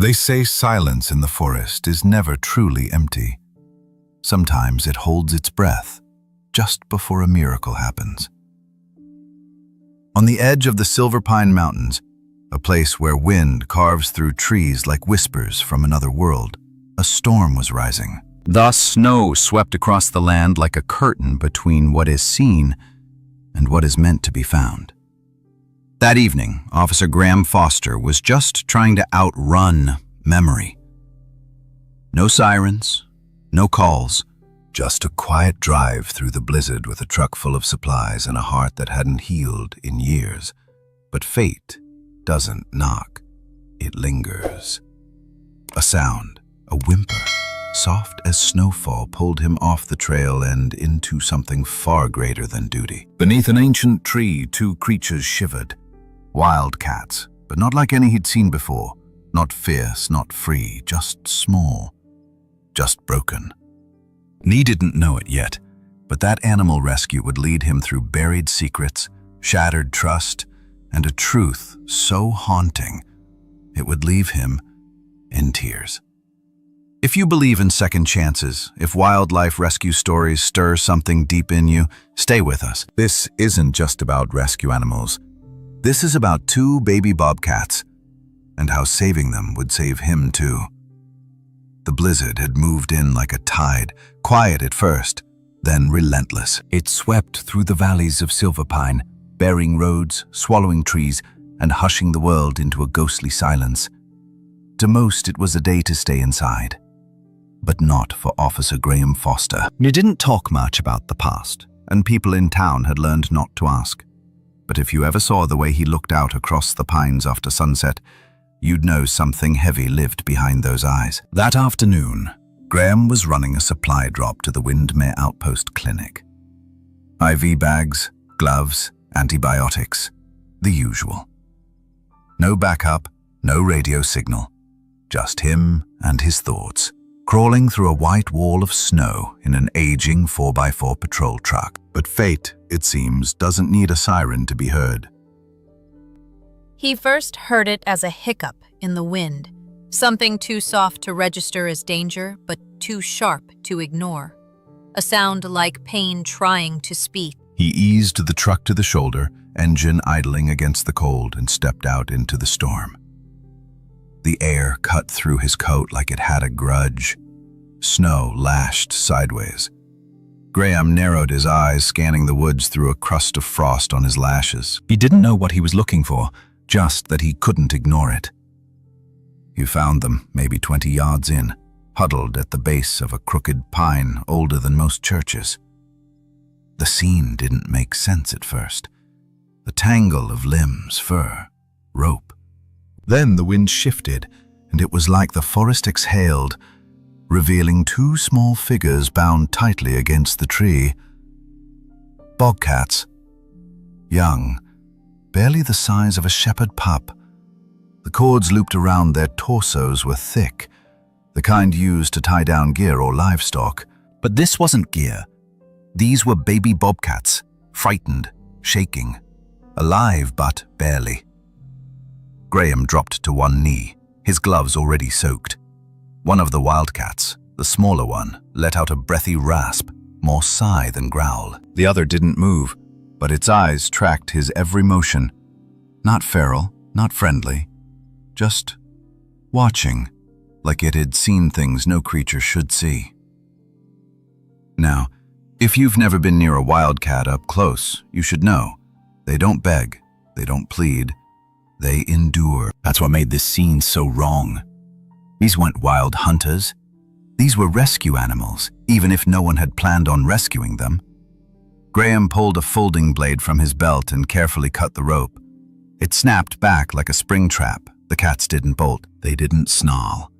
They say silence in the forest is never truly empty. Sometimes it holds its breath just before a miracle happens. On the edge of the Silver Pine Mountains, a place where wind carves through trees like whispers from another world, a storm was rising. Thus, snow swept across the land like a curtain between what is seen and what is meant to be found. That evening, Officer Graham Foster was just trying to outrun memory. No sirens, no calls, just a quiet drive through the blizzard with a truck full of supplies and a heart that hadn't healed in years. But fate doesn't knock, it lingers. A sound, a whimper, soft as snowfall, pulled him off the trail and into something far greater than duty. Beneath an ancient tree, two creatures shivered. Wildcats, but not like any he'd seen before. Not fierce, not free, just small, just broken. Nee didn't know it yet, but that animal rescue would lead him through buried secrets, shattered trust, and a truth so haunting it would leave him in tears. If you believe in second chances, if wildlife rescue stories stir something deep in you, stay with us. This isn't just about rescue animals. This is about two baby bobcats, and how saving them would save him too. The blizzard had moved in like a tide, quiet at first, then relentless. It swept through the valleys of Silver Pine, burying roads, swallowing trees, and hushing the world into a ghostly silence. To most, it was a day to stay inside. But not for Officer Graham Foster. He didn't talk much about the past, and people in town had learned not to ask. But if you ever saw the way he looked out across the pines after sunset, you'd know something heavy lived behind those eyes. That afternoon, Graham was running a supply drop to the Windmere Outpost Clinic. IV bags, gloves, antibiotics, the usual. No backup, no radio signal, just him and his thoughts, crawling through a white wall of snow in an aging 4x4 patrol truck. But fate, it seems, doesn't need a siren to be heard. He first heard it as a hiccup in the wind, something too soft to register as danger, but too sharp to ignore. A sound like pain trying to speak. He eased the truck to the shoulder, engine idling against the cold, and stepped out into the storm. The air cut through his coat like it had a grudge. Snow lashed sideways. Graham narrowed his eyes, scanning the woods through a crust of frost on his lashes. He didn't know what he was looking for, just that he couldn't ignore it. He found them, maybe 20 yards in, huddled at the base of a crooked pine older than most churches. The scene didn't make sense at first. The tangle of limbs, fur, rope. Then the wind shifted, and it was like the forest exhaled, revealing two small figures bound tightly against the tree. Bobcats. Young, barely the size of a shepherd pup. The cords looped around their torsos were thick, the kind used to tie down gear or livestock. But this wasn't gear. These were baby bobcats, frightened, shaking, alive but barely. Graham dropped to one knee, his gloves already soaked. One of the wildcats, the smaller one, let out a breathy rasp, more sigh than growl. The other didn't move, but its eyes tracked his every motion. Not feral, not friendly, just watching, like it had seen things no creature should see. Now, if you've never been near a wildcat up close, you should know. They don't beg, they don't plead, they endure. That's what made this scene so wrong. These weren't wild hunters. These were rescue animals, even if no one had planned on rescuing them. Graham pulled a folding blade from his belt and carefully cut the rope. It snapped back like a spring trap. The cats didn't bolt. They didn't snarl.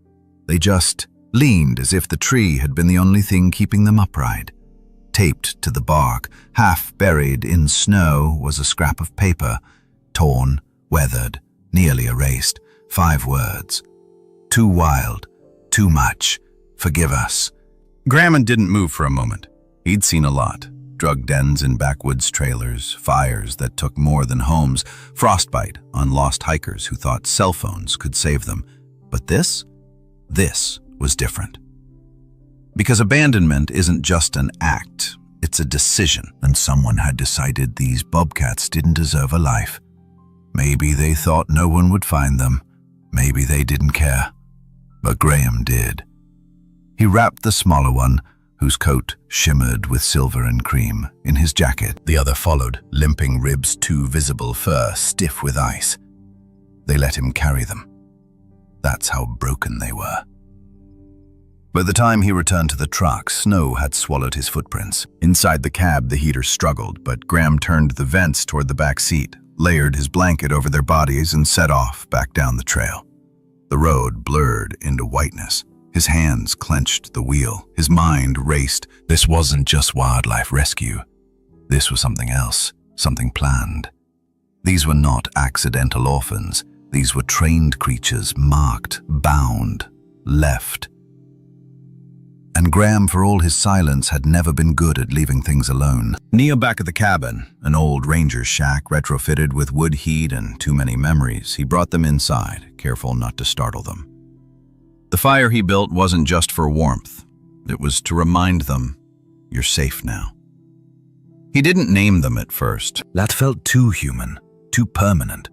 They just leaned as if the tree had been the only thing keeping them upright. Taped to the bark, half buried in snow, was a scrap of paper, torn, weathered, nearly erased. 5 words. Too wild, too much, forgive us. Graham didn't move for a moment. He'd seen a lot. Drug dens in backwoods trailers, fires that took more than homes, frostbite on lost hikers who thought cell phones could save them. But this was different. Because abandonment isn't just an act, it's a decision. And someone had decided these bobcats didn't deserve a life. Maybe they thought no one would find them. Maybe they didn't care. But Graham did. He wrapped the smaller one, whose coat shimmered with silver and cream, in his jacket. The other followed, limping ribs too visible, fur stiff with ice. They let him carry them. That's how broken they were. By the time he returned to the truck, snow had swallowed his footprints. Inside the cab, the heater struggled, but Graham turned the vents toward the back seat, layered his blanket over their bodies, and set off back down the trail. The road blurred into whiteness. His hands clenched the wheel. His mind raced. This wasn't just wildlife rescue. This was something else, something planned. These were not accidental orphans. These were trained creatures, marked, bound, left. And Graham, for all his silence, had never been good at leaving things alone. Near back at the cabin, an old ranger's shack retrofitted with wood heat and too many memories, he brought them inside, careful not to startle them. The fire he built wasn't just for warmth. It was to remind them, you're safe now. He didn't name them at first. That felt too human, too permanent.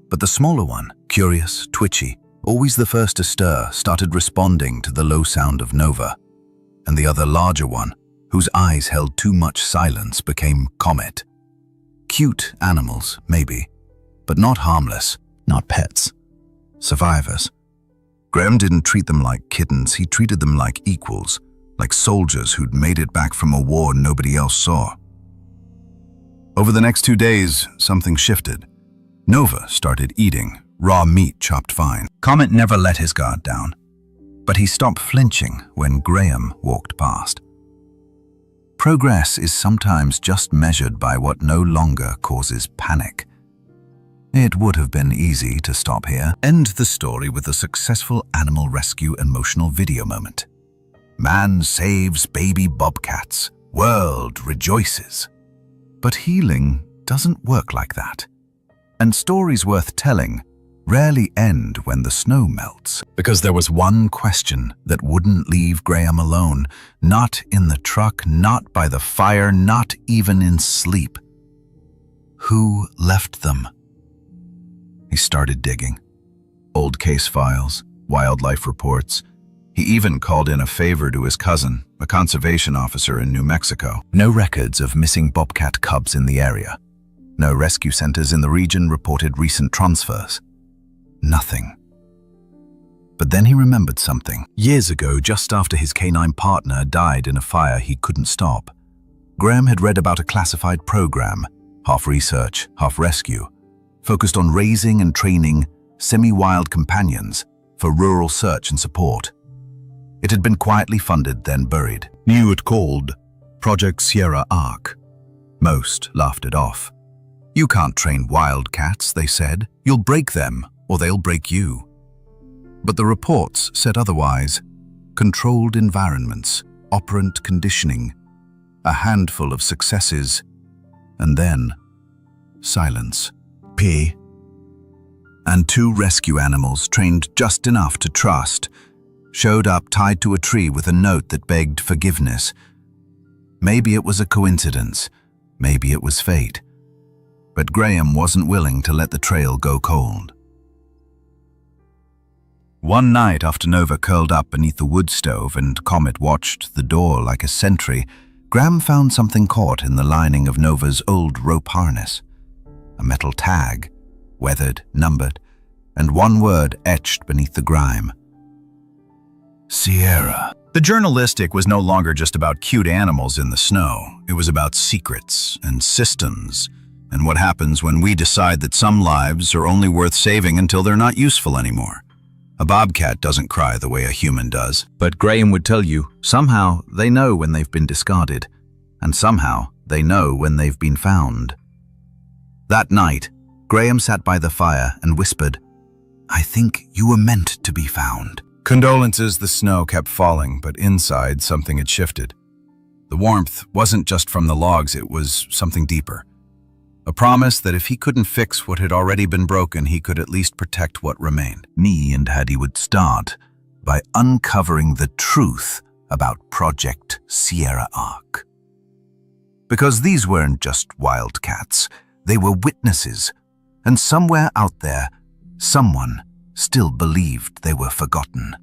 But the smaller one, curious, twitchy, always the first to stir, started responding to the low sound of Nova. And the other larger one, whose eyes held too much silence, became Comet. Cute animals, maybe, but not harmless, not pets. Survivors. Graham didn't treat them like kittens, he treated them like equals, like soldiers who'd made it back from a war nobody else saw. Over the next 2 days, something shifted. Nova started eating raw meat chopped fine. Comet never let his guard down, but he stopped flinching when Graham walked past. Progress is sometimes just measured by what no longer causes panic. It would have been easy to stop here, end the story with a successful animal rescue emotional video moment. Man saves baby bobcats, world rejoices. But healing doesn't work like that. And stories worth telling rarely end when the snow melts. Because there was one question that wouldn't leave Graham alone, not in the truck, not by the fire, not even in sleep. Who left them? He started digging. Old case files, wildlife reports. He even called in a favor to his cousin, a conservation officer in New Mexico. No records of missing bobcat cubs in the area. No rescue centers in the region reported recent transfers. Nothing. But then he remembered something. Years ago, just after his canine partner died in a fire he couldn't stop, Graham had read about a classified program, half research, half rescue, focused on raising and training semi-wild companions for rural search and support. It had been quietly funded, then buried. New it called Project Sierra Arc. Most laughed it off. You can't train wildcats, they said. You'll break them, or they'll break you. But the reports said otherwise. Controlled environments, operant conditioning, a handful of successes, and then silence. And 2 rescue animals, trained just enough to trust, showed up tied to a tree with a note that begged forgiveness. Maybe it was a coincidence, maybe it was fate. But Graham wasn't willing to let the trail go cold. One night after Nova curled up beneath the wood stove and Comet watched the door like a sentry, Graham found something caught in the lining of Nova's old rope harness. A metal tag, weathered, numbered, and one word etched beneath the grime. Sierra. The journalistic was no longer just about cute animals in the snow. It was about secrets and systems, and what happens when we decide that some lives are only worth saving until they're not useful anymore. A bobcat doesn't cry the way a human does. But Graham would tell you, somehow they know when they've been discarded, and somehow they know when they've been found. That night, Graham sat by the fire and whispered, "I think you were meant to be found." Condolences, the snow kept falling, but inside something had shifted. The warmth wasn't just from the logs, it was something deeper. A promise that if he couldn't fix what had already been broken, he could at least protect what remained. Me and Hattie would start by uncovering the truth about Project Sierra Arc. Because these weren't just wildcats, they were witnesses, and somewhere out there, someone still believed they were forgotten.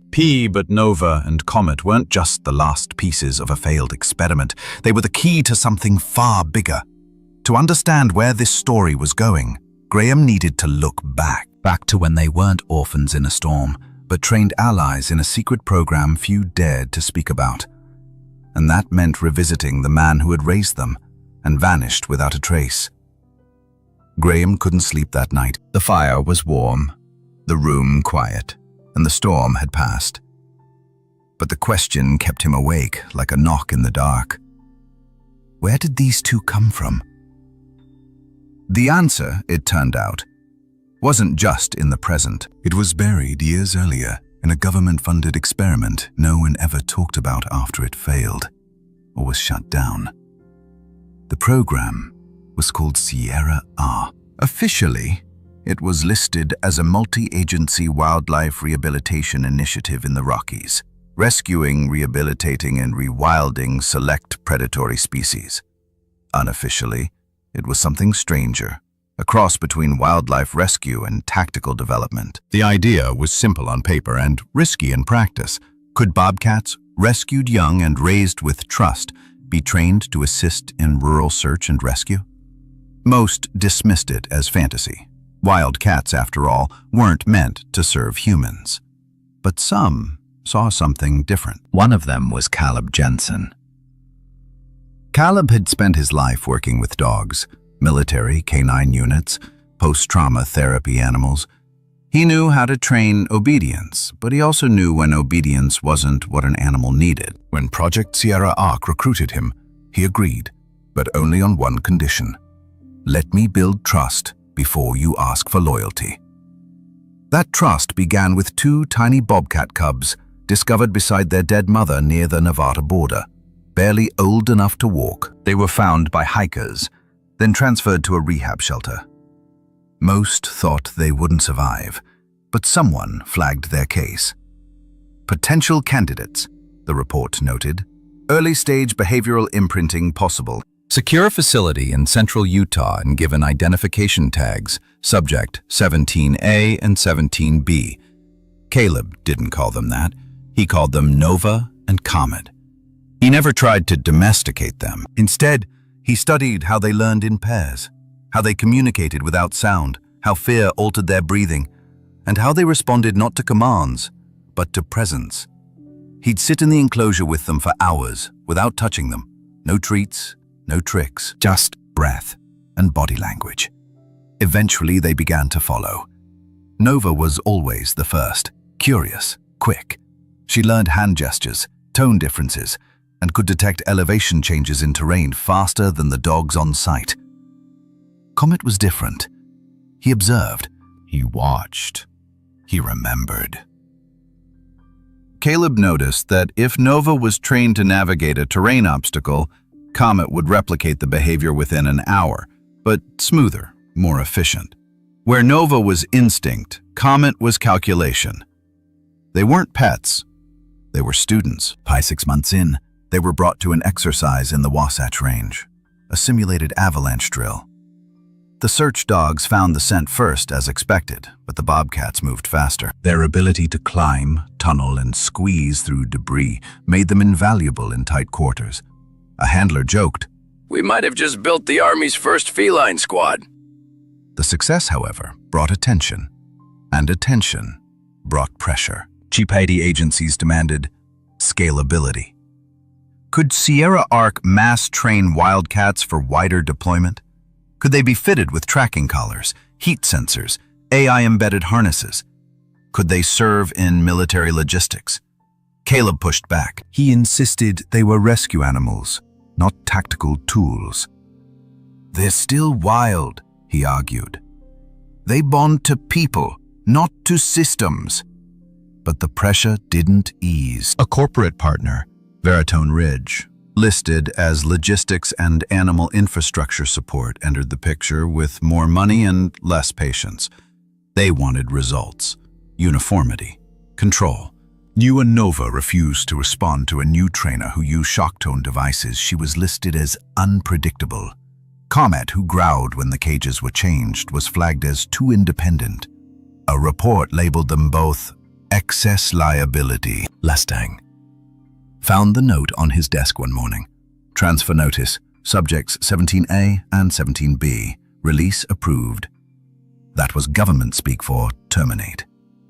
But Nova and Comet weren't just the last pieces of a failed experiment. They were the key to something far bigger. To understand where this story was going, Graham needed to look back to when they weren't orphans in a storm, but trained allies in a secret program few dared to speak about. And that meant revisiting the man who had raised them and vanished without a trace. Graham couldn't sleep that night. The fire was warm, the room quiet, and the storm had passed. But the question kept him awake like a knock in the dark. Where did these two come from? The answer, it turned out, wasn't just in the present. It was buried years earlier in a government-funded experiment no one ever talked about after it failed or was shut down. The program was called Sierra Arc. Officially, it was listed as a multi-agency wildlife rehabilitation initiative in the Rockies, rescuing, rehabilitating, and rewilding select predatory species. Unofficially, it was something stranger, a cross between wildlife rescue and tactical development. The idea was simple on paper and risky in practice. Could bobcats, rescued young and raised with trust, be trained to assist in rural search and rescue? Most dismissed it as fantasy. Wildcats, after all, weren't meant to serve humans. But some saw something different. One of them was Caleb Jensen. Caleb had spent his life working with dogs, military, canine units, post-trauma therapy animals. He knew how to train obedience, but he also knew when obedience wasn't what an animal needed. When Project Sierra Arc recruited him, he agreed, but only on one condition. Let me build trust before you ask for loyalty. That trust began with two tiny bobcat cubs discovered beside their dead mother near the Nevada border, barely old enough to walk. They were found by hikers, then transferred to a rehab shelter. Most thought they wouldn't survive, but someone flagged their case. Potential candidates, the report noted. Early-stage behavioral imprinting possible. Secure a facility in central Utah and given identification tags, subject 17A and 17B. Caleb didn't call them that. He called them Nova and Comet. He never tried to domesticate them. Instead, he studied how they learned in pairs, how they communicated without sound, how fear altered their breathing, and how they responded not to commands, but to presence. He'd sit in the enclosure with them for hours without touching them. No treats, no tricks, just breath and body language. Eventually, they began to follow. Nova was always the first, curious, quick. She learned hand gestures, tone differences, and could detect elevation changes in terrain faster than the dogs on site. Comet was different. He observed. He watched. He remembered. Caleb noticed that if Nova was trained to navigate a terrain obstacle, Comet would replicate the behavior within an hour, but smoother, more efficient. Where Nova was instinct, Comet was calculation. They weren't pets. They were students. 6 months in, they were brought to an exercise in the Wasatch Range, a simulated avalanche drill. The search dogs found the scent first, as expected, but the bobcats moved faster. Their ability to climb, tunnel, and squeeze through debris made them invaluable in tight quarters. A handler joked, "We might have just built the Army's first feline squad." The success, however, brought attention, and attention brought pressure. Chief ID agencies demanded scalability. Could Sierra Arc mass-train wildcats for wider deployment? Could they be fitted with tracking collars, heat sensors, AI-embedded harnesses? Could they serve in military logistics? Caleb pushed back. He insisted they were rescue animals, not tactical tools. They're still wild, he argued. They bond to people, not to systems. But the pressure didn't ease. A corporate partner, Veritone Ridge, listed as logistics and animal infrastructure support entered the picture with more money and less patience. They wanted results, uniformity, control. New and Nova refused to respond to a new trainer who used shock tone devices. She was listed as unpredictable. Comet, who growled when the cages were changed, was flagged as too independent. A report labeled them both excess liability. Lestang found the note on his desk one morning. Transfer notice, subjects 17A and 17B. Release approved. That was government speak for terminate.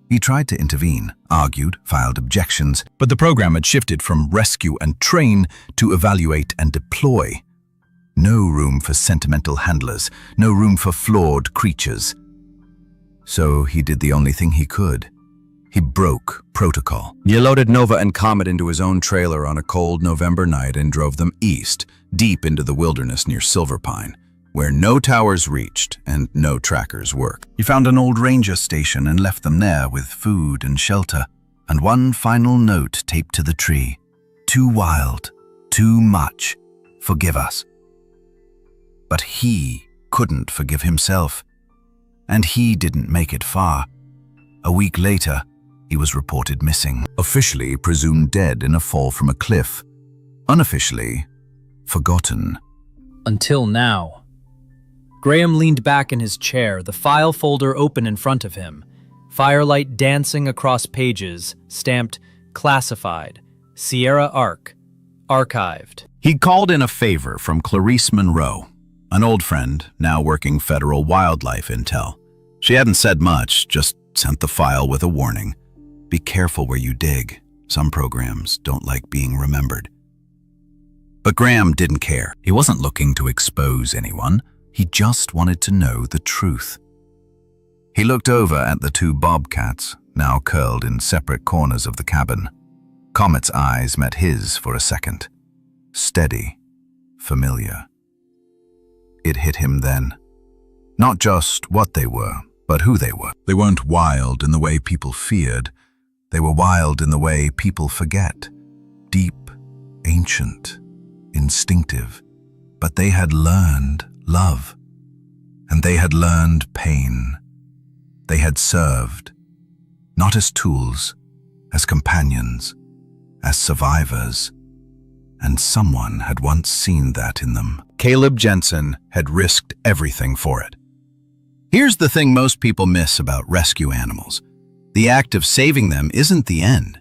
He tried to intervene, argued, filed objections, but the program had shifted from rescue and train to evaluate and deploy. No room for sentimental handlers, no room for flawed creatures. So he did the only thing he could. He broke protocol. He loaded Nova and Comet into his own trailer on a cold November night and drove them east, deep into the wilderness near Silverpine, where no towers reached and no trackers worked. He found an old ranger station and left them there with food and shelter, and one final note taped to the tree. Too wild, too much, forgive us. But he couldn't forgive himself, and he didn't make it far. A week later, he was reported missing. Officially presumed dead in a fall from a cliff. Unofficially, forgotten. Until now. Graham leaned back in his chair, the file folder open in front of him. Firelight dancing across pages, stamped Classified, Sierra Arc, Archived. He called in a favor from Clarice Monroe, an old friend now working federal wildlife intel. She hadn't said much, just sent the file with a warning. Be careful where you dig. Some programs don't like being remembered. But Graham didn't care. He wasn't looking to expose anyone. He just wanted to know the truth. He looked over at the two Bobcats, now curled in separate corners of the cabin. Comet's eyes met his for a second. Steady, familiar. It hit him then. Not just what they were, but who they were. They weren't wild in the way people feared. They were wild in the way people forget. Deep, ancient, instinctive. But they had learned love. And they had learned pain. They had served, not as tools, as companions, as survivors. And someone had once seen that in them. Caleb Jensen had risked everything for it. Here's the thing most people miss about rescue animals. The act of saving them isn't the end.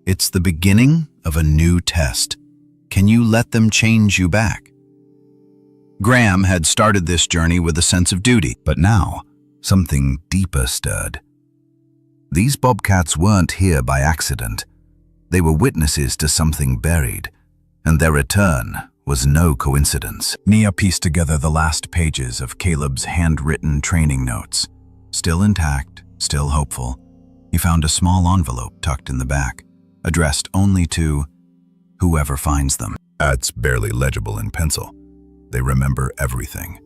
It's the beginning of a new test. Can you let them change you back? Graham had started this journey with a sense of duty, but now something deeper stirred. These Bobcats weren't here by accident. They were witnesses to something buried, and their return was no coincidence. Nia pieced together the last pages of Caleb's handwritten training notes. Still intact, still hopeful, he found a small envelope tucked in the back, addressed only to whoever finds them. It's barely legible in pencil. They remember everything.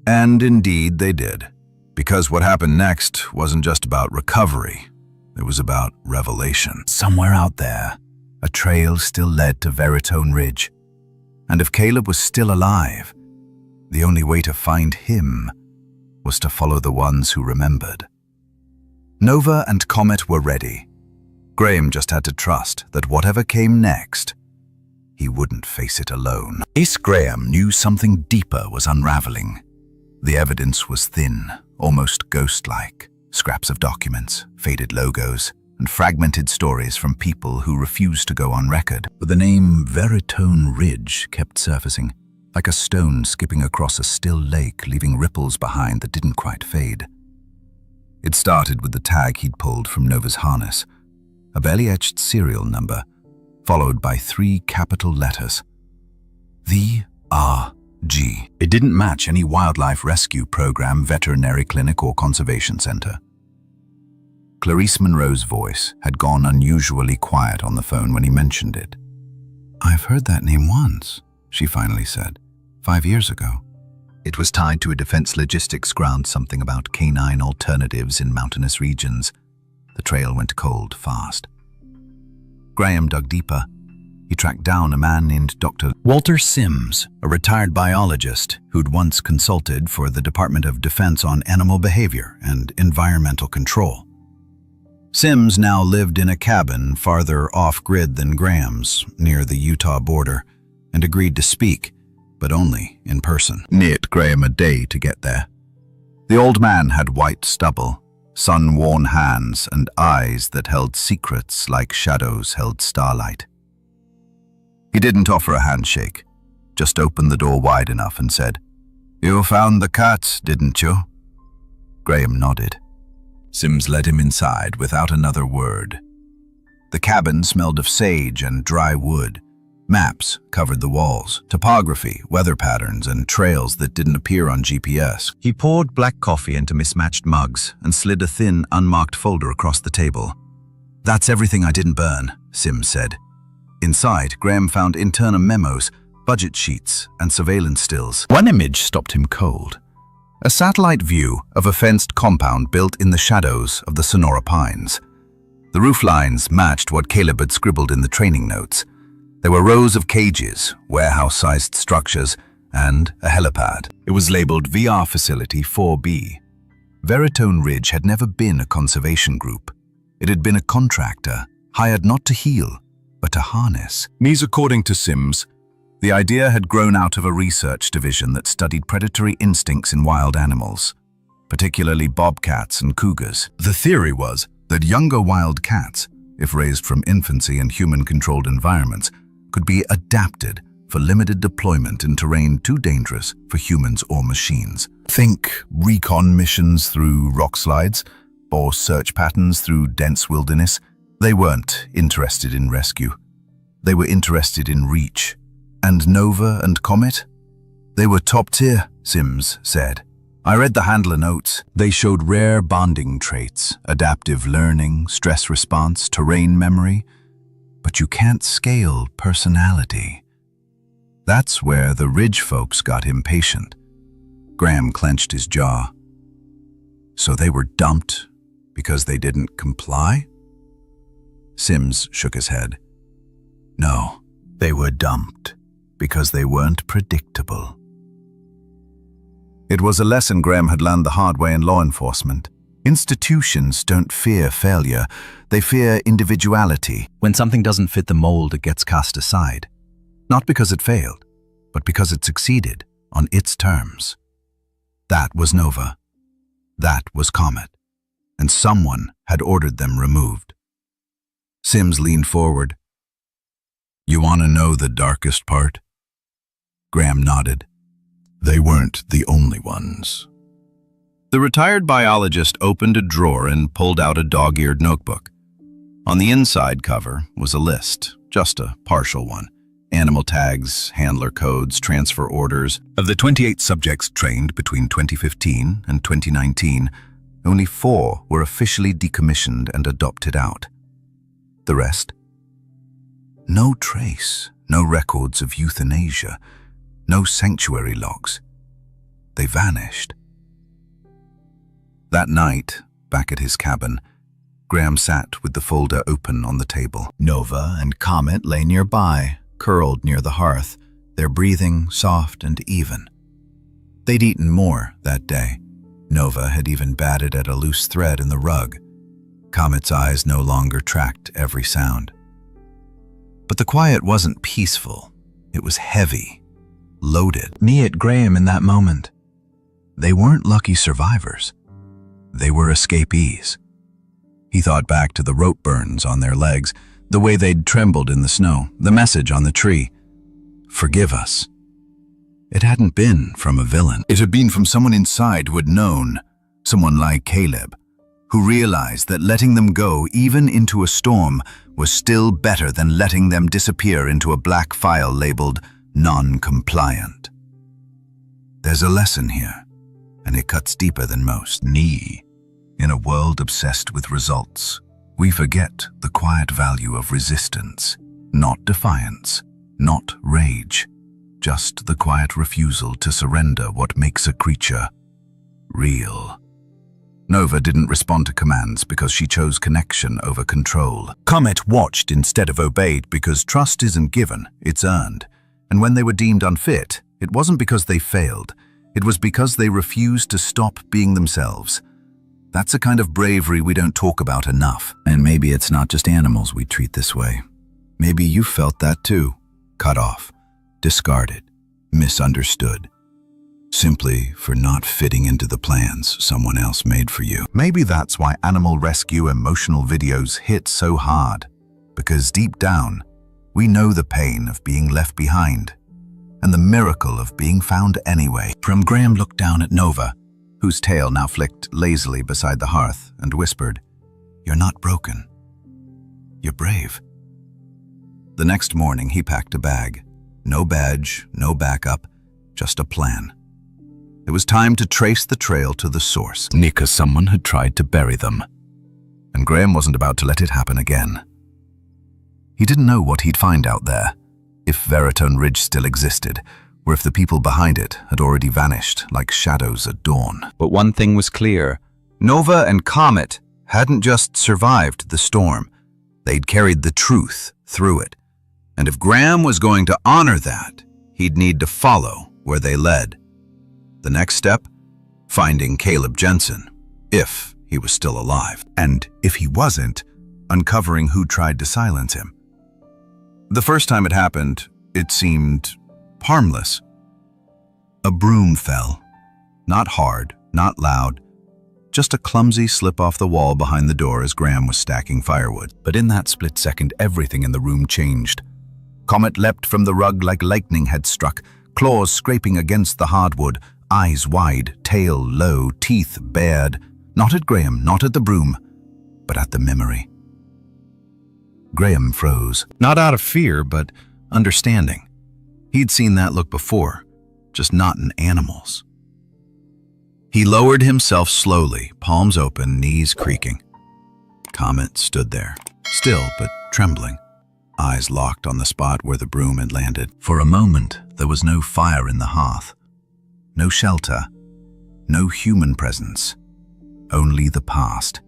And indeed they did, because what happened next wasn't just about recovery. It was about revelation. Somewhere out there, a trail still led to Veritone Ridge. And if Caleb was still alive, the only way to find him was to follow the ones who remembered. Nova and Comet were ready. Graham just had to trust that whatever came next, he wouldn't face it alone. Ace Graham knew something deeper was unraveling. The evidence was thin, almost ghost-like. Scraps of documents, faded logos, and fragmented stories from people who refused to go on record. But the name Veritone Ridge kept surfacing, like a stone skipping across a still lake, leaving ripples behind that didn't quite fade. It started with the tag he'd pulled from Nova's harness, a barely etched serial number, followed by 3 capital letters. VRG. It didn't match any wildlife rescue program, veterinary clinic, or conservation center. Clarice Monroe's voice had gone unusually quiet on the phone when he mentioned it. "I've heard that name once," she finally said, 5 years ago. It was tied to a defense logistics ground, something about canine alternatives in mountainous regions. The trail went cold fast. Graham dug deeper. He tracked down a man named Dr. Walter Sims, a retired biologist who'd once consulted for the Department of Defense on animal behavior and environmental control. Sims now lived in a cabin farther off-grid than Graham's, near the Utah border, and agreed to speak, but only in person. It Graham a day to get there. The old man had white stubble, sun-worn hands, and eyes that held secrets like shadows held starlight. He didn't offer a handshake, just opened the door wide enough and said, "You found the cats, didn't you?" Graham nodded. Sims led him inside without another word. The cabin smelled of sage and dry wood. Maps covered the walls, topography, weather patterns, and trails that didn't appear on GPS. He poured black coffee into mismatched mugs and slid a thin, unmarked folder across the table. "That's everything I didn't burn," Sims said. Inside, Graham found internal memos, budget sheets, and surveillance stills. One image stopped him cold. A satellite view of a fenced compound built in the shadows of the Sonora Pines. The roof lines matched what Caleb had scribbled in the training notes. There were rows of cages, warehouse-sized structures, and a helipad. It was labeled VR Facility 4B. Veritone Ridge had never been a conservation group. It had been a contractor, hired not to heal, but to harness. According to Sims, the idea had grown out of a research division that studied predatory instincts in wild animals, particularly bobcats and cougars. The theory was that younger wild cats, if raised from infancy in human-controlled environments, could be adapted for limited deployment in terrain too dangerous for humans or machines. Think recon missions through rock slides, or search patterns through dense wilderness. They weren't interested in rescue. They were interested in reach. And Nova and Comet? They were top tier, Sims said. I read the handler notes. They showed rare bonding traits, adaptive learning, stress response, terrain memory. But you can't scale personality. That's where the Ridge folks got impatient. Graham clenched his jaw. So they were dumped because they didn't comply? Sims shook his head. No, they were dumped because they weren't predictable. It was a lesson Graham had learned the hard way in law enforcement. Institutions don't fear failure, they fear individuality. When something doesn't fit the mold, it gets cast aside. Not because it failed, but because it succeeded on its terms. That was Nova. That was Comet. And someone had ordered them removed. Sims leaned forward. You want to know the darkest part? Graham nodded. They weren't the only ones. The retired biologist opened a drawer and pulled out a dog-eared notebook. On the inside cover was a list, just a partial one. Animal tags, handler codes, transfer orders. Of the 28 subjects trained between 2015 and 2019, only 4 were officially decommissioned and adopted out. The rest? No trace, no records of euthanasia, no sanctuary logs. They vanished. That night, back at his cabin, Graham sat with the folder open on the table. Nova and Comet lay nearby, curled near the hearth, their breathing soft and even. They'd eaten more that day. Nova had even batted at a loose thread in the rug. Comet's eyes no longer tracked every sound. But the quiet wasn't peaceful. It was heavy, loaded. Me at Graham in that moment. They weren't lucky survivors. They were escapees. He thought back to the rope burns on their legs, the way they'd trembled in the snow, the message on the tree. Forgive us. It hadn't been from a villain. It had been from someone inside who had known, someone like Caleb, who realized that letting them go even into a storm was still better than letting them disappear into a black file labeled non-compliant. There's a lesson here, and it cuts deeper than most. In a world obsessed with results, we forget the quiet value of resistance, not defiance, not rage, just the quiet refusal to surrender what makes a creature real. Nova didn't respond to commands because she chose connection over control. Comet watched instead of obeyed because trust isn't given, it's earned. And when they were deemed unfit, it wasn't because they failed. It was because they refused to stop being themselves. That's a kind of bravery we don't talk about enough. And maybe it's not just animals we treat this way. Maybe you felt that too. Cut off, discarded, misunderstood. Simply for not fitting into the plans someone else made for you. Maybe that's why animal rescue emotional videos hit so hard. Because deep down, we know the pain of being left behind and the miracle of being found anyway. Graham looked down at Nova, whose tail now flicked lazily beside the hearth, and whispered, "You're not broken. You're brave." The next morning, he packed a bag. No badge, no backup, just a plan. It was time to trace the trail to the source, because someone had tried to bury them. And Graham wasn't about to let it happen again. He didn't know what he'd find out there, if Veritone Ridge still existed, or if the people behind it had already vanished like shadows at dawn. But one thing was clear. Nova and Comet hadn't just survived the storm. They'd carried the truth through it. And if Graham was going to honor that, he'd need to follow where they led. The next step? Finding Caleb Jensen, if he was still alive. And if he wasn't, uncovering who tried to silence him. The first time it happened, it seemed harmless. A broom fell. Not hard, not loud, just a clumsy slip off the wall behind the door as Graham was stacking firewood. But in that split second, everything in the room changed. Comet leapt from the rug like lightning had struck, claws scraping against the hardwood, eyes wide, tail low, teeth bared, not at Graham, not at the broom, but at the memory. Graham froze, not out of fear, but understanding. He'd seen that look before, just not in animals. He lowered himself slowly, palms open, knees creaking. Comet stood there, still but trembling, eyes locked on the spot where the broom had landed. For a moment, there was no fire in the hearth. No shelter, no human presence, only the past.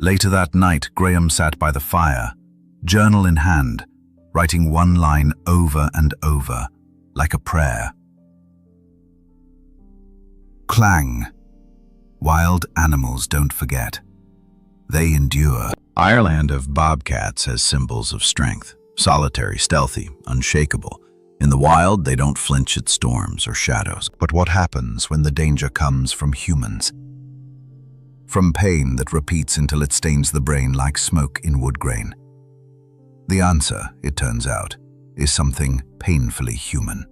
Later that night, Graham sat by the fire, journal in hand, writing one line over and over, like a prayer. Clang. Wild animals don't forget. They endure. Ireland of Bobcats has symbols of strength, solitary, stealthy, unshakable. In the wild, they don't flinch at storms or shadows. But what happens when the danger comes from humans? From pain that repeats until it stains the brain like smoke in wood grain. The answer, it turns out, is something painfully human.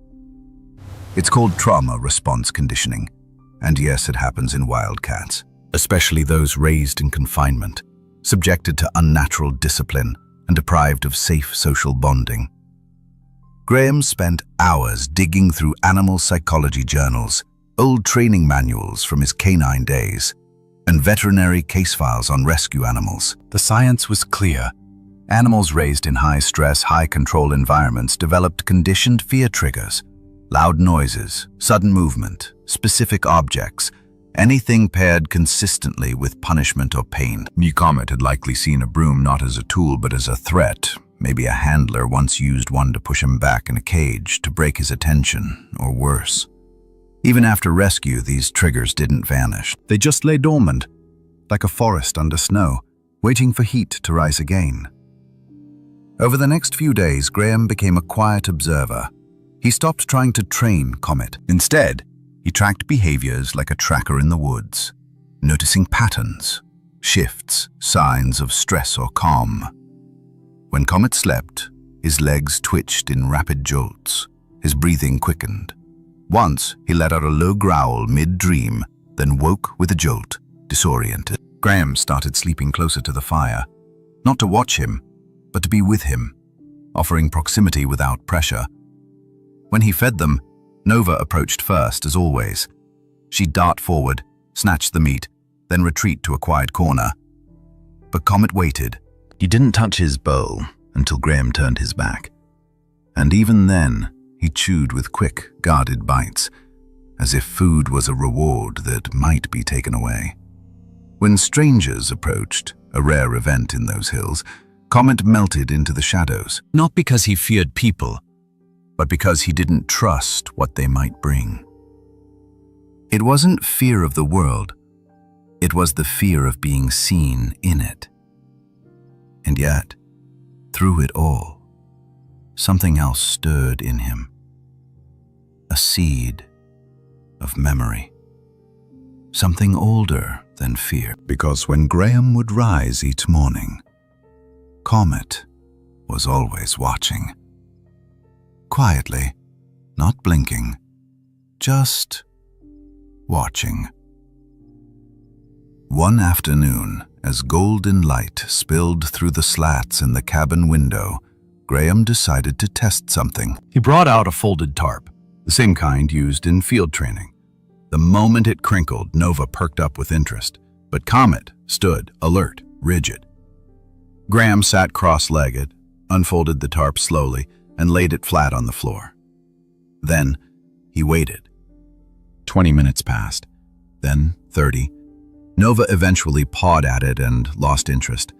It's called trauma response conditioning. And yes, it happens in wildcats, especially those raised in confinement, subjected to unnatural discipline and deprived of safe social bonding. Graham spent hours digging through animal psychology journals, old training manuals from his canine days, and veterinary case files on rescue animals. The science was clear. Animals raised in high-stress, high-control environments developed conditioned fear triggers. Loud noises, sudden movement, specific objects, anything paired consistently with punishment or pain. Comet had likely seen a broom not as a tool but as a threat. Maybe a handler once used one to push him back in a cage, to break his attention, or worse. Even after rescue, these triggers didn't vanish. They just lay dormant, like a forest under snow, waiting for heat to rise again. Over the next few days, Graham became a quiet observer. He stopped trying to train Comet. Instead, he tracked behaviors like a tracker in the woods, noticing patterns, shifts, signs of stress or calm. When Comet slept, his legs twitched in rapid jolts. His breathing quickened. Once, he let out a low growl mid-dream, then woke with a jolt, disoriented. Graham started sleeping closer to the fire, not to watch him, but to be with him, offering proximity without pressure. When he fed them, Nova approached first, as always. She'd dart forward, snatch the meat, then retreat to a quiet corner. But Comet waited. He didn't touch his bowl until Graham turned his back. And even then, he chewed with quick, guarded bites. as if food was a reward that might be taken away. When strangers approached, a rare event in those hills, Comet melted into the shadows, not because he feared people, but because he didn't trust what they might bring. It wasn't fear of the world, it was the fear of being seen in it. And yet, through it all, something else stirred in him. A seed of memory. Something older than fear. Because when Graham would rise each morning, Comet was always watching. Quietly, not blinking, just watching. One afternoon, as golden light spilled through the slats in the cabin window, Graham decided to test something. He brought out a folded tarp, the same kind used in field training. The moment it crinkled, Nova perked up with interest, but Comet stood alert, rigid. Graham sat cross-legged, unfolded the tarp slowly, and laid it flat on the floor. Then he waited. 20 minutes passed, then 30. Nova eventually pawed at it and lost interest,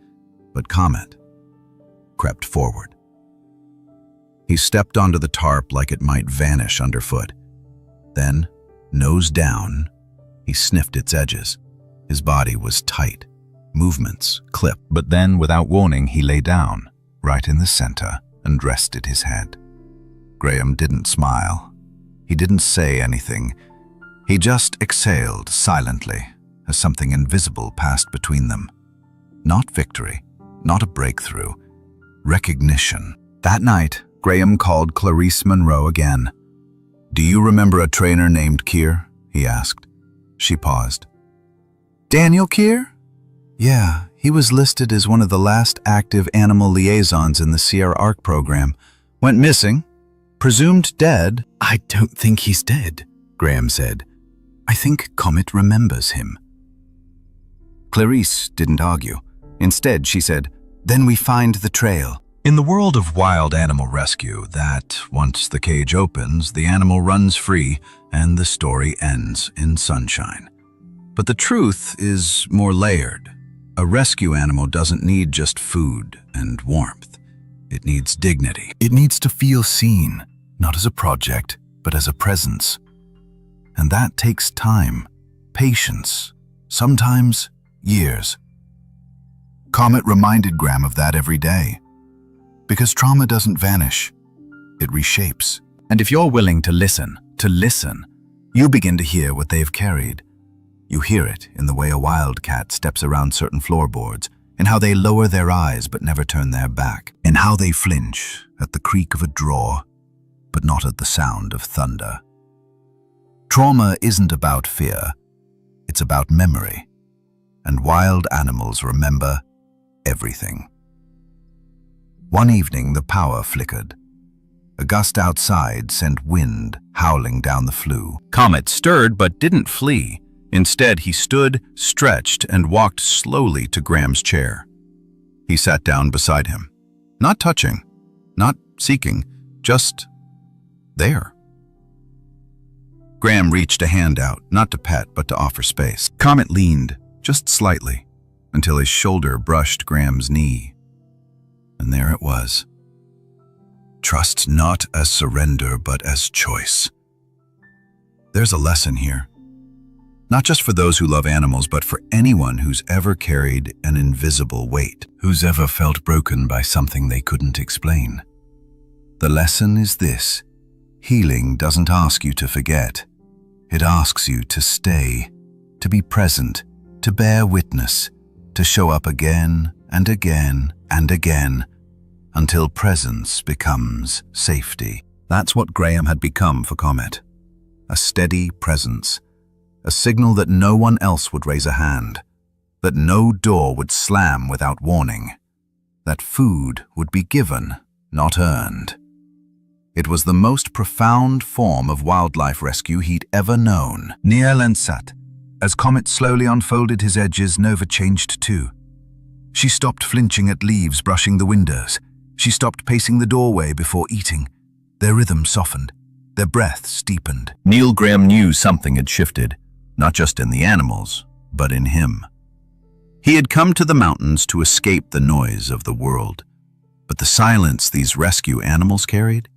but Comet crept forward. He stepped onto the tarp like it might vanish underfoot. Then, nose down, he sniffed its edges. His body was tight, movements clipped. But then, without warning, he lay down, right in the center, and rested his head. Graham didn't smile. He didn't say anything. He just exhaled silently as something invisible passed between them. Not victory, not a breakthrough, recognition. That night, Graham called Clarice Monroe again. "Do you remember a trainer named Keir?" he asked. She paused. "Daniel Keir? Yeah, he was listed as one of the last active animal liaisons in the Sierra Arc program. Went missing, presumed dead." "I don't think he's dead," Graham said. "I think Comet remembers him." Clarice didn't argue. Instead, she said, "Then we find the trail." In the world of wild animal rescue, that, once the cage opens, the animal runs free and the story ends in sunshine. But the truth is more layered. A rescue animal doesn't need just food and warmth. It needs dignity. It needs to feel seen, not as a project, but as a presence. And that takes time, patience, sometimes years. Comet reminded Graham of that every day. Because trauma doesn't vanish, it reshapes. And if you're willing to listen, you begin to hear what they've carried. You hear it in the way a wildcat steps around certain floorboards, in how they lower their eyes but never turn their back, in how they flinch at the creak of a drawer, but not at the sound of thunder. Trauma isn't about fear, it's about memory. And wild animals remember everything. One evening, the power flickered. A gust outside sent wind howling down the flue. Comet stirred but didn't flee. Instead, he stood, stretched, and walked slowly to Graham's chair. He sat down beside him. Not touching, not seeking, just there. Graham reached a hand out, not to pet, but to offer space. Comet leaned, just slightly, until his shoulder brushed Graham's knee. And there it was. Trust not as surrender, but as choice. There's a lesson here. Not just for those who love animals, but for anyone who's ever carried an invisible weight, who's ever felt broken by something they couldn't explain. The lesson is this: healing doesn't ask you to forget. It asks you to stay, to be present, to bear witness, to show up again and again and again, until presence becomes safety. That's what Graham had become for Comet. A steady presence. A signal that no one else would raise a hand. That no door would slam without warning. That food would be given, not earned. It was the most profound form of wildlife rescue he'd ever known. Niel and sat. As Comet slowly unfolded his edges, Nova changed too. She stopped flinching at leaves brushing the windows. She stopped pacing the doorway before eating. Their rhythm softened. Their breaths deepened. Neil Graham knew something had shifted, not just in the animals, but in him. He had come to the mountains to escape the noise of the world, but the silence these rescue animals carried,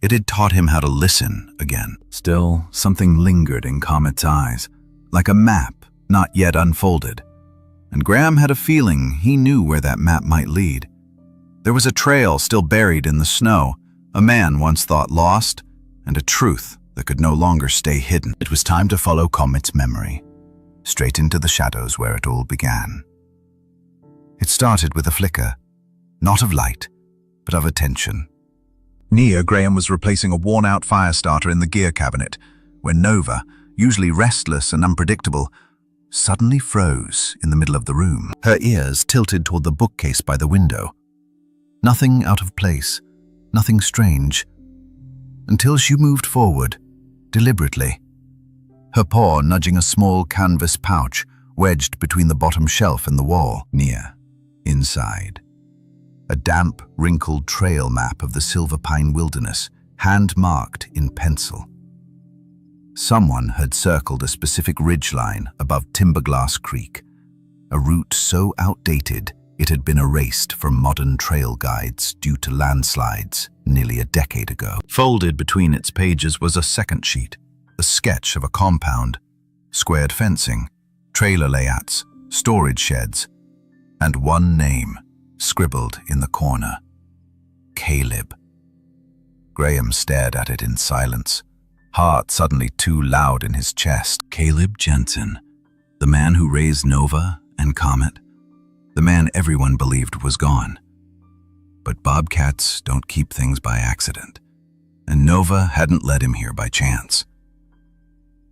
it had taught him how to listen again. Still, something lingered in Comet's eyes, like a map not yet unfolded, and Graham had a feeling he knew where that map might lead. There was a trail still buried in the snow, a man once thought lost, and a truth that could no longer stay hidden. It was time to follow Comet's memory, straight into the shadows where it all began. It started with a flicker, not of light, but of attention. Near Graham was replacing a worn-out fire starter in the gear cabinet, when Nova, usually restless and unpredictable, suddenly froze in the middle of the room, her ears tilted toward the bookcase by the window. Nothing out of place, nothing strange, until she moved forward, deliberately, her paw nudging a small canvas pouch wedged between the bottom shelf and the wall. Near, inside, a damp, wrinkled trail map of the Silver Pine Wilderness, hand-marked in pencil. Someone had circled a specific ridgeline above Timberglass Creek, a route so outdated it had been erased from modern trail guides due to landslides nearly a decade ago. Folded between its pages was a second sheet, a sketch of a compound, squared fencing, trailer layouts, storage sheds, and one name scribbled in the corner: Caleb. Graham stared at it in silence, heart suddenly too loud in his chest. Caleb Jensen, the man who raised Nova and Comet, the man everyone believed was gone. But Bobcats don't keep things by accident, and Nova hadn't led him here by chance.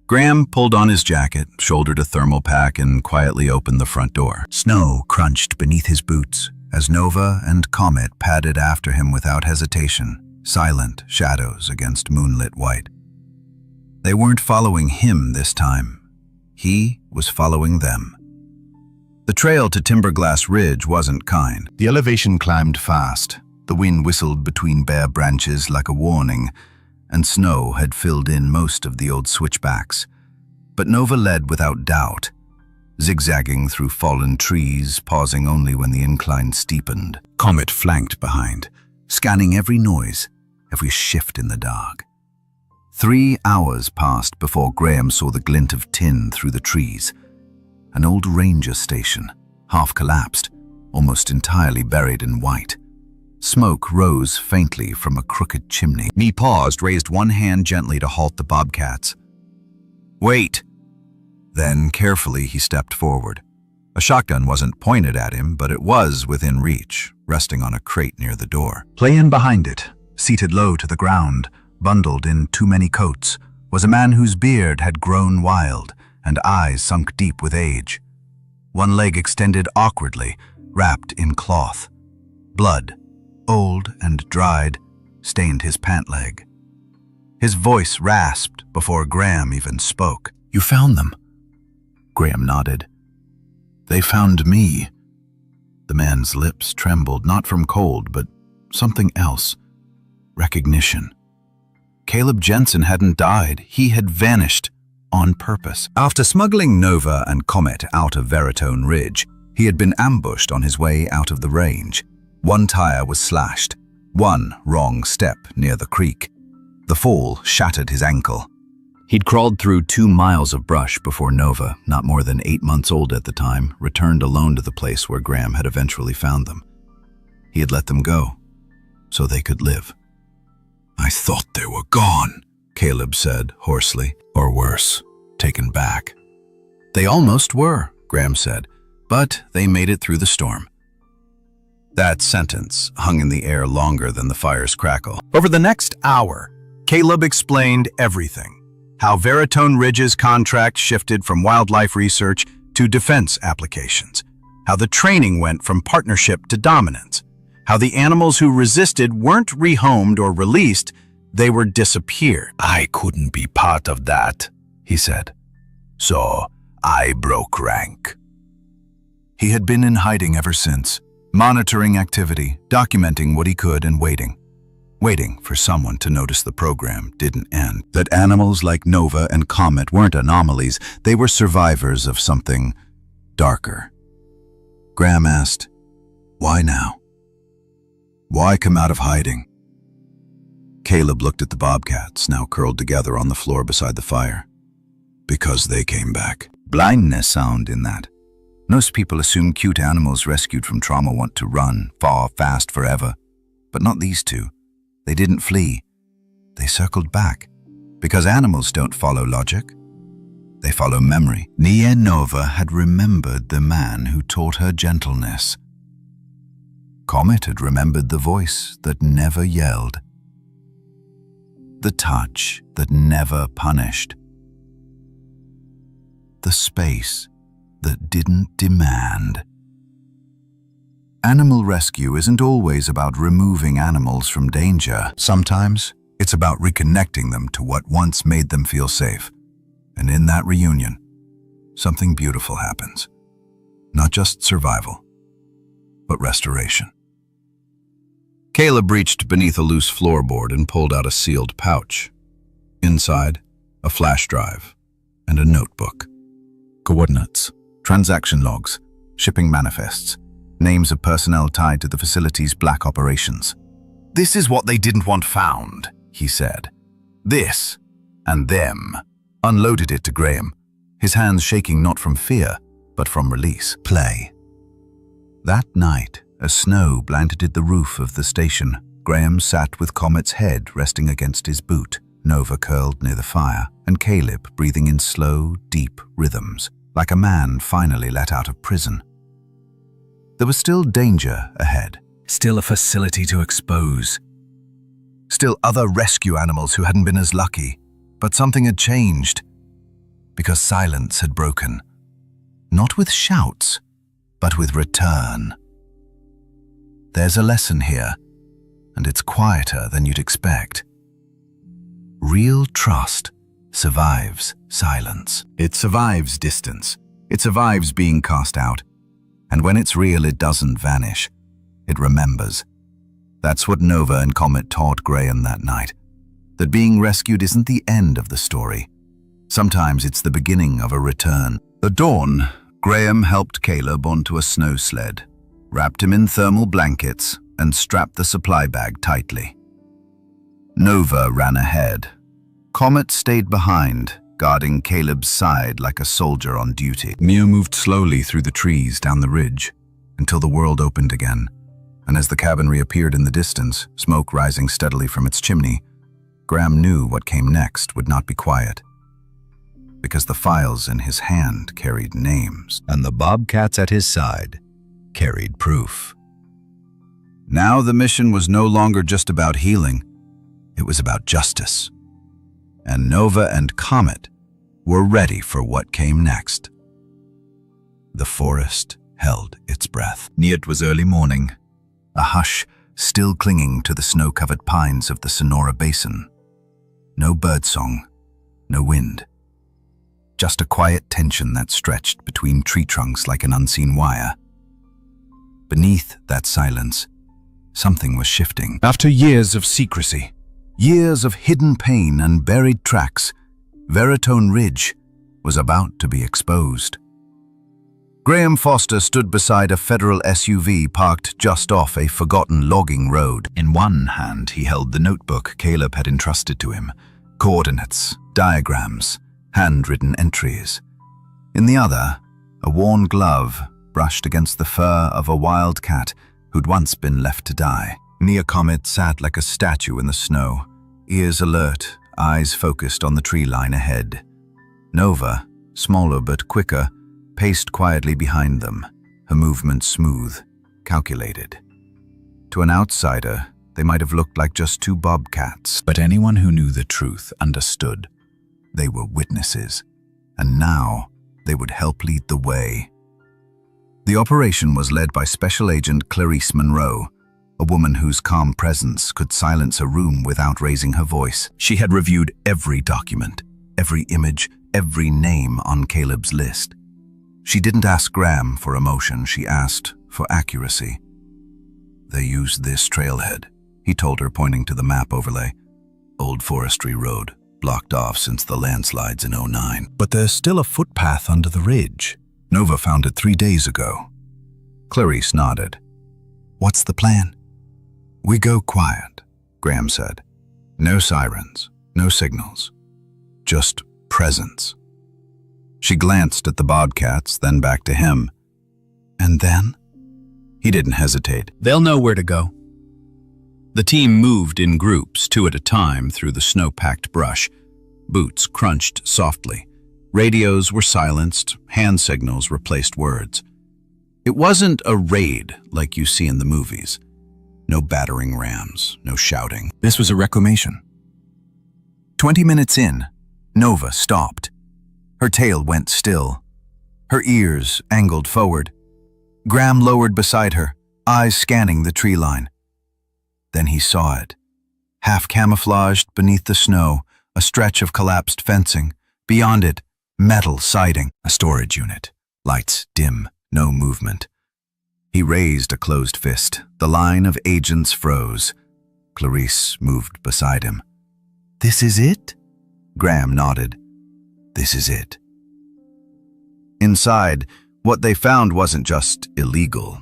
Graham pulled on his jacket, shouldered a thermal pack, and quietly opened the front door. Snow crunched beneath his boots as Nova and Comet padded after him without hesitation, silent shadows against moonlit white. They weren't following him this time. He was following them. The trail to Timberglass Ridge wasn't kind. The elevation climbed fast. The wind whistled between bare branches like a warning, and snow had filled in most of the old switchbacks. But Nova led without doubt, zigzagging through fallen trees, pausing only when the incline steepened. Comet flanked behind, scanning every noise, every shift in the dark. 3 hours passed before Graham saw the glint of tin through the trees. An old ranger station, half collapsed, almost entirely buried in white. Smoke rose faintly from a crooked chimney. He paused, raised one hand gently to halt the Bobcats. "Wait!" Then, carefully, he stepped forward. A shotgun wasn't pointed at him, but it was within reach, resting on a crate near the door. Playing behind it, seated low to the ground, bundled in too many coats, was a man whose beard had grown wild and eyes sunk deep with age. One leg extended awkwardly, wrapped in cloth. Blood, old and dried, stained his pant leg. His voice rasped before Graham even spoke. "You found them?" Graham nodded. "They found me." The man's lips trembled, not from cold, but something else. Recognition. Caleb Jensen hadn't died. He had vanished on purpose. After smuggling Nova and Comet out of Veritone Ridge, he had been ambushed on his way out of the range. One tire was slashed, one wrong step near the creek. The fall shattered his ankle. He'd crawled through 2 miles of brush before Nova, not more than 8 months old at the time, returned alone to the place where Graham had eventually found them. He had let them go, so they could live. "I thought they were gone," Caleb said hoarsely, or worse, taken back. "They almost were," Graham said, "but they made it through the storm." That sentence hung in the air longer than the fire's crackle. Over the next hour, Caleb explained everything. How Veritone Ridge's contract shifted from wildlife research to defense applications. How the training went from partnership to dominance. How the animals who resisted weren't rehomed or released, they were disappeared. "I couldn't be part of that," he said. "So I broke rank." He had been in hiding ever since, monitoring activity, documenting what he could and waiting. waiting for someone to notice the program didn't end. That animals like Nova and Comet weren't anomalies, they were survivors of something darker. Graham asked, "Why now? Why come out of hiding?" Caleb looked at the Bobcats, now curled together on the floor beside the fire. "Because they came back." Blindness sound in that. Most people assume cute animals rescued from trauma want to run, far, fast, forever. But not these two. They didn't flee. They circled back. Because animals don't follow logic. They follow memory. Nia Nova had remembered the man who taught her gentleness. Comet had remembered the voice that never yelled. The touch that never punished. The space that didn't demand. Animal rescue isn't always about removing animals from danger. Sometimes it's about reconnecting them to what once made them feel safe. And in that reunion, something beautiful happens. Not just survival, but restoration. Caleb reached beneath a loose floorboard and pulled out a sealed pouch. Inside, a flash drive and a notebook. Coordinates, transaction logs, shipping manifests, names of personnel tied to the facility's black operations. "This is what they didn't want found," he said. "This and them." Unloaded it to Graham, his hands shaking not from fear, but from release. Play. That night, as snow blanketed the roof of the station, Graham sat with Comet's head resting against his boot, Nova curled near the fire, and Caleb breathing in slow, deep rhythms, like a man finally let out of prison. There was still danger ahead. Still a facility to expose. Still other rescue animals who hadn't been as lucky. But something had changed. Because silence had broken. Not with shouts, but with return. There's a lesson here, and it's quieter than you'd expect. Real trust survives silence. It survives distance. It survives being cast out. And when it's real, it doesn't vanish. It remembers. That's what Nova and Comet taught Graham that night. That being rescued isn't the end of the story. Sometimes it's the beginning of a return. At dawn, Graham helped Caleb onto a snow sled, wrapped him in thermal blankets, and strapped the supply bag tightly. Nova ran ahead. Comet stayed behind, guarding Caleb's side like a soldier on duty. Mia moved slowly through the trees down the ridge until the world opened again, and as the cabin reappeared in the distance, smoke rising steadily from its chimney, Graham knew what came next would not be quiet. Because the files in his hand carried names, and the Bobcats at his side carried proof. Now the mission was no longer just about healing, it was about justice. And Nova and Comet were ready for what came next. The forest held its breath. It was early morning, a hush still clinging to the snow-covered pines of the Sonora Basin. No birdsong, no wind. Just a quiet tension that stretched between tree trunks like an unseen wire. Beneath that silence, something was shifting. After years of secrecy, years of hidden pain and buried tracks, Veritone Ridge was about to be exposed. Graham Foster stood beside a federal SUV parked just off a forgotten logging road. In one hand, he held the notebook Caleb had entrusted to him. Coordinates, diagrams, handwritten entries. In the other, a worn glove brushed against the fur of a wild cat who'd once been left to die. Nia Comet sat like a statue in the snow, ears alert, eyes focused on the tree line ahead. Nova, smaller but quicker, paced quietly behind them, her movements smooth, calculated. To an outsider, they might have looked like just two bobcats, but anyone who knew the truth understood. They were witnesses, and now they would help lead the way. The operation was led by Special Agent Clarice Monroe, a woman whose calm presence could silence a room without raising her voice. She had reviewed every document, every image, every name on Caleb's list. She didn't ask Graham for emotion, she asked for accuracy. "They used this trailhead," he told her, pointing to the map overlay. Old forestry road, blocked off since the landslides in '09. But there's still a footpath under the ridge. Nova found it 3 days ago. Clarice nodded. What's the plan? We go quiet, Graham said. No sirens, no signals. Just presence. She glanced at the Bobcats, then back to him. And then? He didn't hesitate. They'll know where to go. The team moved in groups, 2 at a time, through the snow-packed brush. Boots crunched softly. Radios were silenced, hand signals replaced words. It wasn't a raid like you see in the movies. No battering rams, no shouting. This was a reclamation. 20 minutes in, Nova stopped. Her tail went still. Her ears angled forward. Graham lowered beside her, eyes scanning the tree line. Then he saw it. Half camouflaged beneath the snow, a stretch of collapsed fencing. Beyond it, metal siding. A storage unit. Lights dim, no movement. He raised a closed fist. The line of agents froze. Clarice moved beside him. This is it? Graham nodded. This is it. Inside, what they found wasn't just illegal.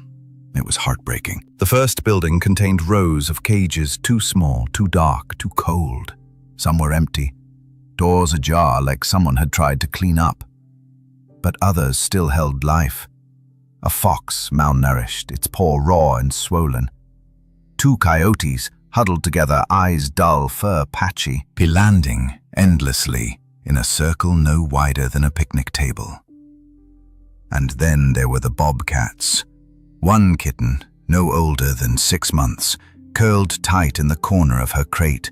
It was heartbreaking. The first building contained rows of cages, too small, too dark, too cold. Some were empty, doors ajar like someone had tried to clean up. But others still held life. A fox, malnourished, its paw raw and swollen. 2 coyotes, huddled together, eyes dull, fur patchy, pilanding endlessly in a circle no wider than a picnic table. And then there were the Bobcats. 1 kitten, no older than 6 months, curled tight in the corner of her crate,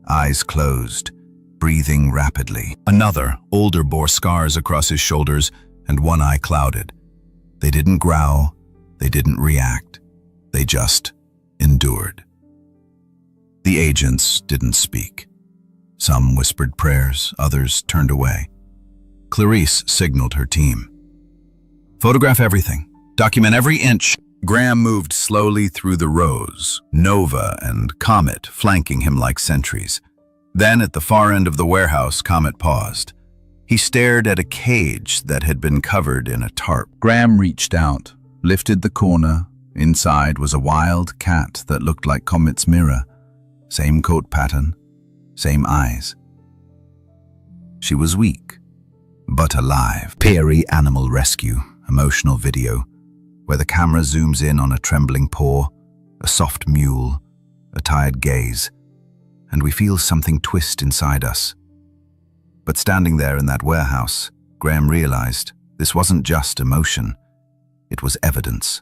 eyes closed, breathing rapidly. Another, older, bore scars across his shoulders and one eye clouded. They didn't growl, they didn't react, they just endured. The agents didn't speak. Some whispered prayers, others turned away. Clarice signaled her team. Photograph everything. Document every inch. Graham moved slowly through the rows, Nova and Comet flanking him like sentries. Then at the far end of the warehouse, Comet paused. He stared at a cage that had been covered in a tarp. Graham reached out, lifted the corner. Inside was a wild cat that looked like Comet's mirror. Same coat pattern, same eyes. She was weak, but alive. Peary Animal Rescue, emotional video, where the camera zooms in on a trembling paw, a soft mule, a tired gaze, and we feel something twist inside us. But standing there in that warehouse, Graham realized this wasn't just emotion, it was evidence.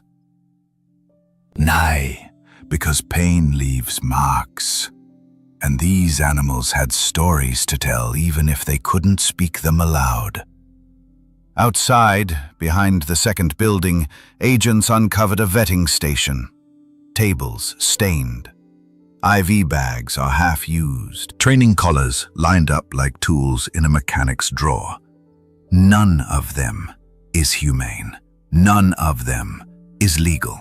Nay, because pain leaves marks, and these animals had stories to tell even if they couldn't speak them aloud. Outside, behind the second building, agents uncovered a vetting station. Tables stained. IV bags are half used. Training collars lined up like tools in a mechanic's drawer. None of them is humane. None of them is legal.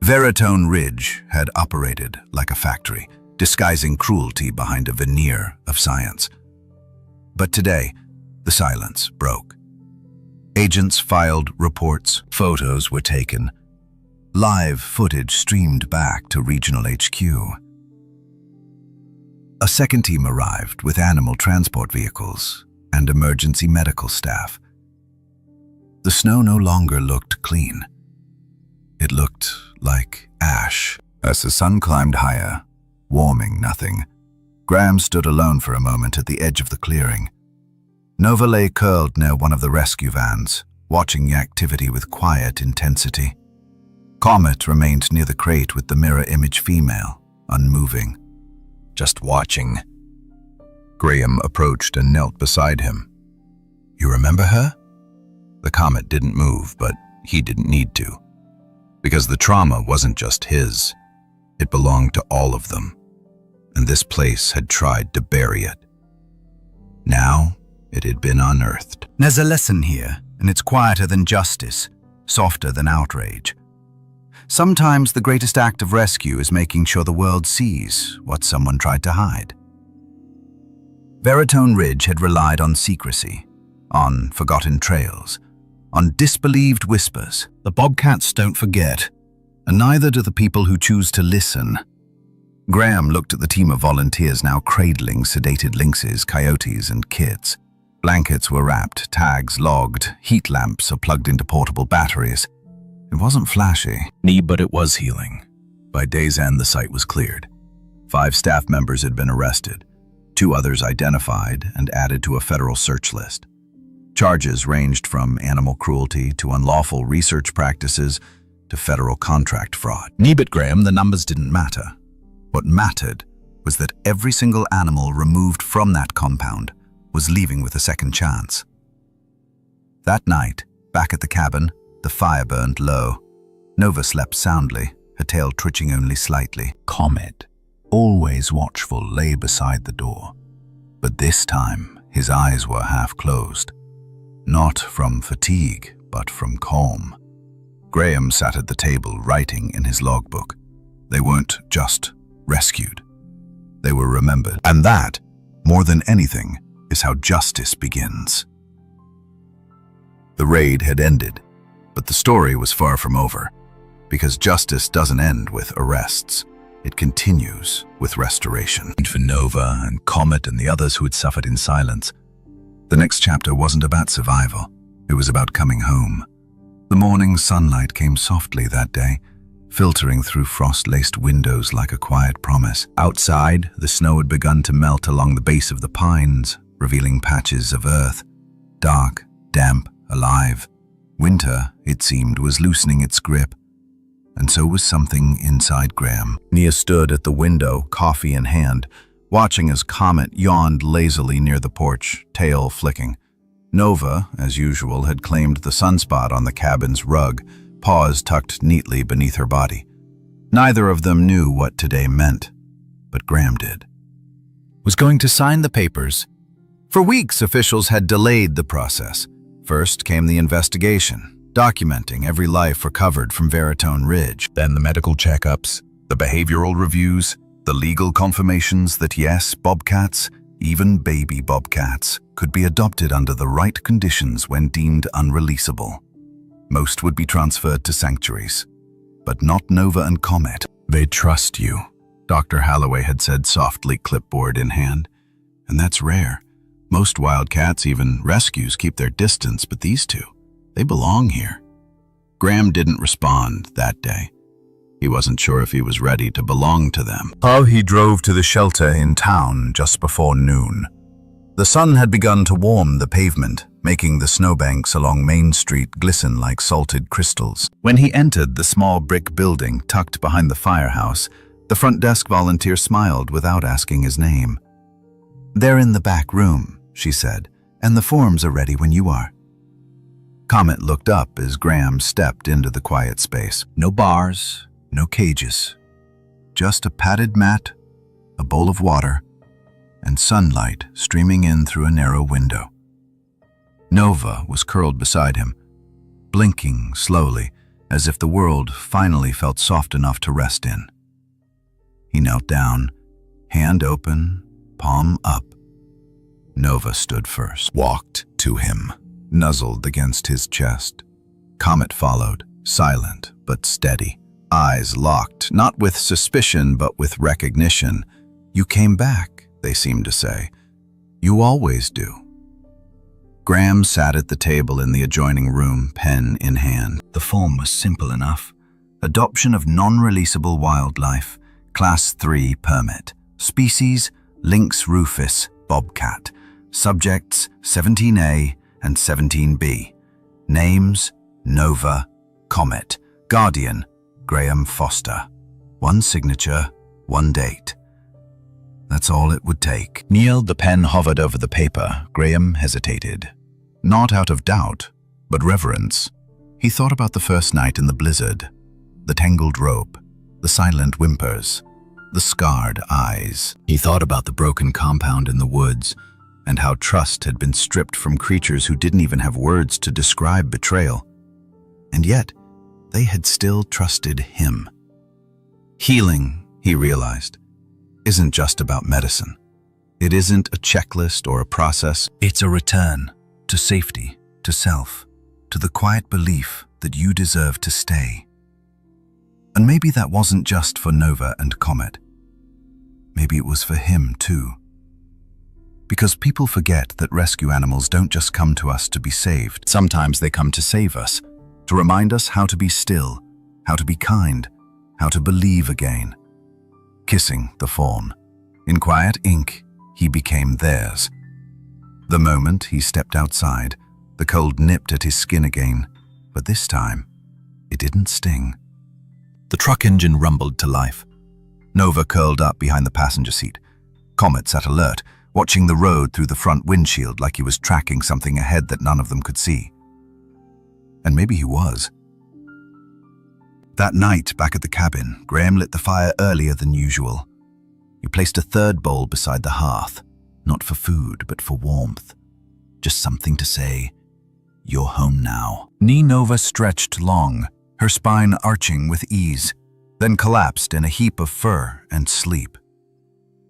Veritone Ridge had operated like a factory, disguising cruelty behind a veneer of science. But today, the silence broke. Agents filed reports, photos were taken. Live footage streamed back to regional HQ. A second team arrived with animal transport vehicles and emergency medical staff. The snow no longer looked clean. It looked like ash. As the sun climbed higher, warming nothing, Graham stood alone for a moment at the edge of the clearing. Nova lay curled near one of the rescue vans, watching the activity with quiet intensity. Comet remained near the crate with the mirror image female, unmoving. Just watching. Graham approached and knelt beside him. You remember her? The Comet didn't move, but he didn't need to. Because the trauma wasn't just his. It belonged to all of them. And this place had tried to bury it. Now, it had been unearthed. There's a lesson here, and it's quieter than justice, softer than outrage. Sometimes the greatest act of rescue is making sure the world sees what someone tried to hide. Veritone Ridge had relied on secrecy, on forgotten trails, on disbelieved whispers. The Bobcats don't forget, and neither do the people who choose to listen. Graham looked at the team of volunteers now cradling sedated lynxes, coyotes, and kids. Blankets were wrapped, tags logged, heat lamps are plugged into portable batteries. It wasn't flashy, but it was healing. By day's end, the site was cleared. 5 staff members had been arrested, 2 others identified and added to a federal search list. Charges ranged from animal cruelty to unlawful research practices to federal contract fraud. But Graham, the numbers didn't matter. What mattered was that every single animal removed from that compound was leaving with a second chance. That night, back at the cabin, the fire burned low. Nova slept soundly, her tail twitching only slightly. Comet, always watchful, lay beside the door. But this time, his eyes were half closed. Not from fatigue, but from calm. Graham sat at the table writing in his logbook. They weren't just rescued. They were remembered. And that, more than anything, is how justice begins. The raid had ended, but the story was far from over, because justice doesn't end with arrests. It continues with restoration. For Nova and Comet and the others who had suffered in silence, the next chapter wasn't about survival. It was about coming home. The morning sunlight came softly that day, filtering through frost-laced windows like a quiet promise. Outside, the snow had begun to melt along the base of the pines, revealing patches of earth. Dark, damp, alive. Winter, it seemed, was loosening its grip. And so was something inside Graham. Nia stood at the window, coffee in hand, watching as Comet yawned lazily near the porch, tail flicking. Nova, as usual, had claimed the sunspot on the cabin's rug, paws tucked neatly beneath her body. Neither of them knew what today meant, but Graham did. Was going to sign the papers. For weeks, officials had delayed the process. First came the investigation, documenting every life recovered from Veritone Ridge. Then the medical checkups, the behavioral reviews, the legal confirmations that yes, Bobcats, even baby Bobcats, could be adopted under the right conditions when deemed unreleasable. Most would be transferred to sanctuaries, but not Nova and Comet. They trust you, Dr. Halloway had said softly, clipboard in hand. And that's rare. Most wildcats, even rescues, keep their distance, but these two, they belong here. Graham didn't respond that day. He wasn't sure if he was ready to belong to them. He drove to the shelter in town just before noon. The sun had begun to warm the pavement, making the snowbanks along Main Street glisten like salted crystals. When he entered the small brick building tucked behind the firehouse, the front desk volunteer smiled without asking his name. "They're in the back room," she said, "and the forms are ready when you are." Comet looked up as Graham stepped into the quiet space. No bars, no cages, just a padded mat, a bowl of water, and sunlight streaming in through a narrow window. Nova was curled beside him, blinking slowly, as if the world finally felt soft enough to rest in. He knelt down, hand open, palm up. Nova stood first, walked to him, nuzzled against his chest. Comet followed, silent but steady, eyes locked, not with suspicion but with recognition. "You came back," they seemed to say. "You always do." Graham sat at the table in the adjoining room, pen in hand. The form was simple enough. Adoption of non-releasable wildlife, Class 3 permit. Species, Lynx rufus, bobcat. Subjects, 17A and 17B. Names, Nova, Comet. Guardian, Graham Foster. One signature, one date. That's all it would take. Neil, the pen hovered over the paper. Graham hesitated. Not out of doubt, but reverence. He thought about the first night in the blizzard, the tangled rope, the silent whimpers, the scarred eyes. He thought about the broken compound in the woods, and how trust had been stripped from creatures who didn't even have words to describe betrayal. And yet, they had still trusted him. Healing, he realized, isn't just about medicine. It isn't a checklist or a process. It's a return to safety, to self, to the quiet belief that you deserve to stay. And maybe that wasn't just for Nova and Comet. Maybe it was for him too. Because people forget that rescue animals don't just come to us to be saved. Sometimes they come to save us, to remind us how to be still, how to be kind, how to believe again. Kissing the fawn. In quiet ink, he became theirs. The moment he stepped outside, the cold nipped at his skin again, but this time, it didn't sting. The truck engine rumbled to life. Nova curled up behind the passenger seat. Comet sat alert, watching the road through the front windshield like he was tracking something ahead that none of them could see. And maybe he was. That night, back at the cabin, Graham lit the fire earlier than usual. He placed a third bowl beside the hearth, not for food, but for warmth. Just something to say, "You're home now." Nova stretched long, her spine arching with ease, then collapsed in a heap of fur and sleep.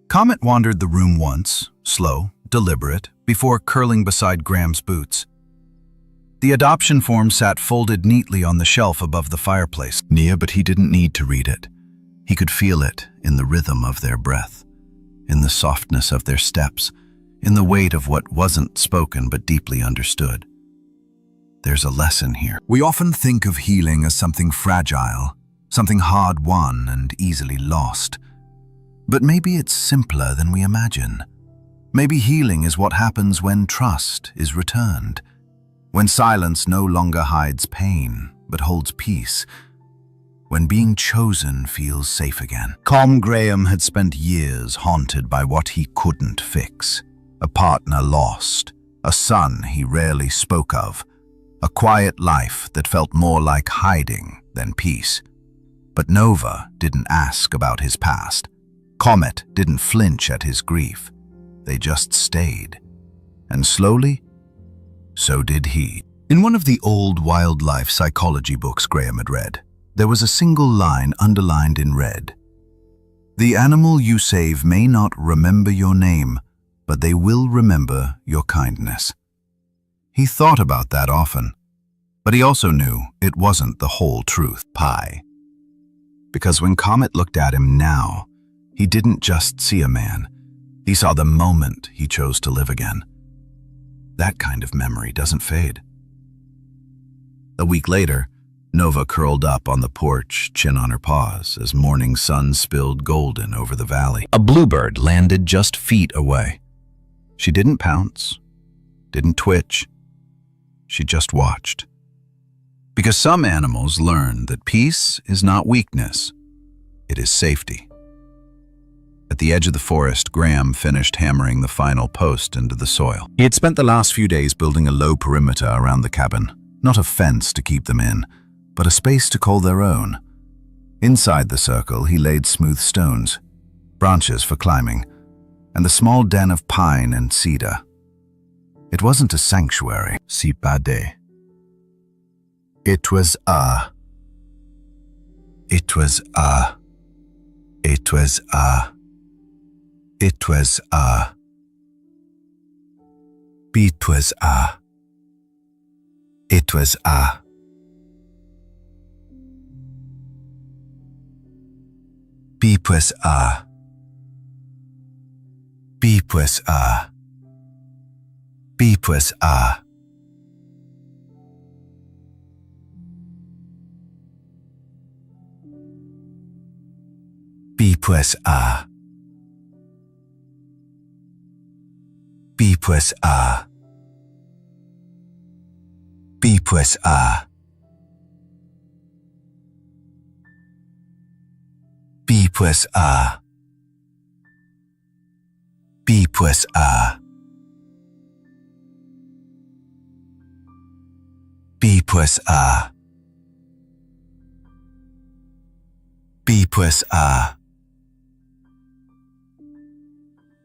Comet wandered the room once, slow, deliberate, before curling beside Graham's boots. The adoption form sat folded neatly on the shelf above the fireplace. Near, but he didn't need to read it. He could feel it in the rhythm of their breath, in the softness of their steps, in the weight of what wasn't spoken but deeply understood. There's a lesson here. We often think of healing as something fragile, something hard-won and easily lost. But maybe it's simpler than we imagine. Maybe healing is what happens when trust is returned, when silence no longer hides pain but holds peace, when being chosen feels safe again. Calm Graham had spent years haunted by what he couldn't fix. A partner lost, a son he rarely spoke of, a quiet life that felt more like hiding than peace. But Nova didn't ask about his past. Comet didn't flinch at his grief. They just stayed. And slowly, so did he. In one of the old wildlife psychology books Graham had read, there was a single line underlined in red. "The animal you save may not remember your name, but they will remember your kindness." He thought about that often, but he also knew it wasn't the whole truth. Because when Comet looked at him now, he didn't just see a man. He saw the moment he chose to live again. That kind of memory doesn't fade. A week later, Nova curled up on the porch, chin on her paws, as morning sun spilled golden over the valley. A bluebird landed just feet away. She didn't pounce, didn't twitch. She just watched. Because some animals learn that peace is not weakness, it is safety. At the edge of the forest, Graham finished hammering the final post into the soil. He had spent the last few days building a low perimeter around the cabin, not a fence to keep them in, but a space to call their own. Inside the circle, he laid smooth stones, branches for climbing, and the small den of pine and cedar. It wasn't a sanctuary, si pas de. It was a. It was a. It was a. It was a. It was a. It was a. Beep was a. Beep was a. Beep was a. Beep was a. Beep was a. Beep was a. Beep was a. Beep was a. Beep was a. Beep was a.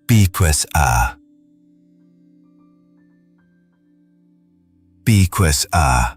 Beep was a. Beep was a.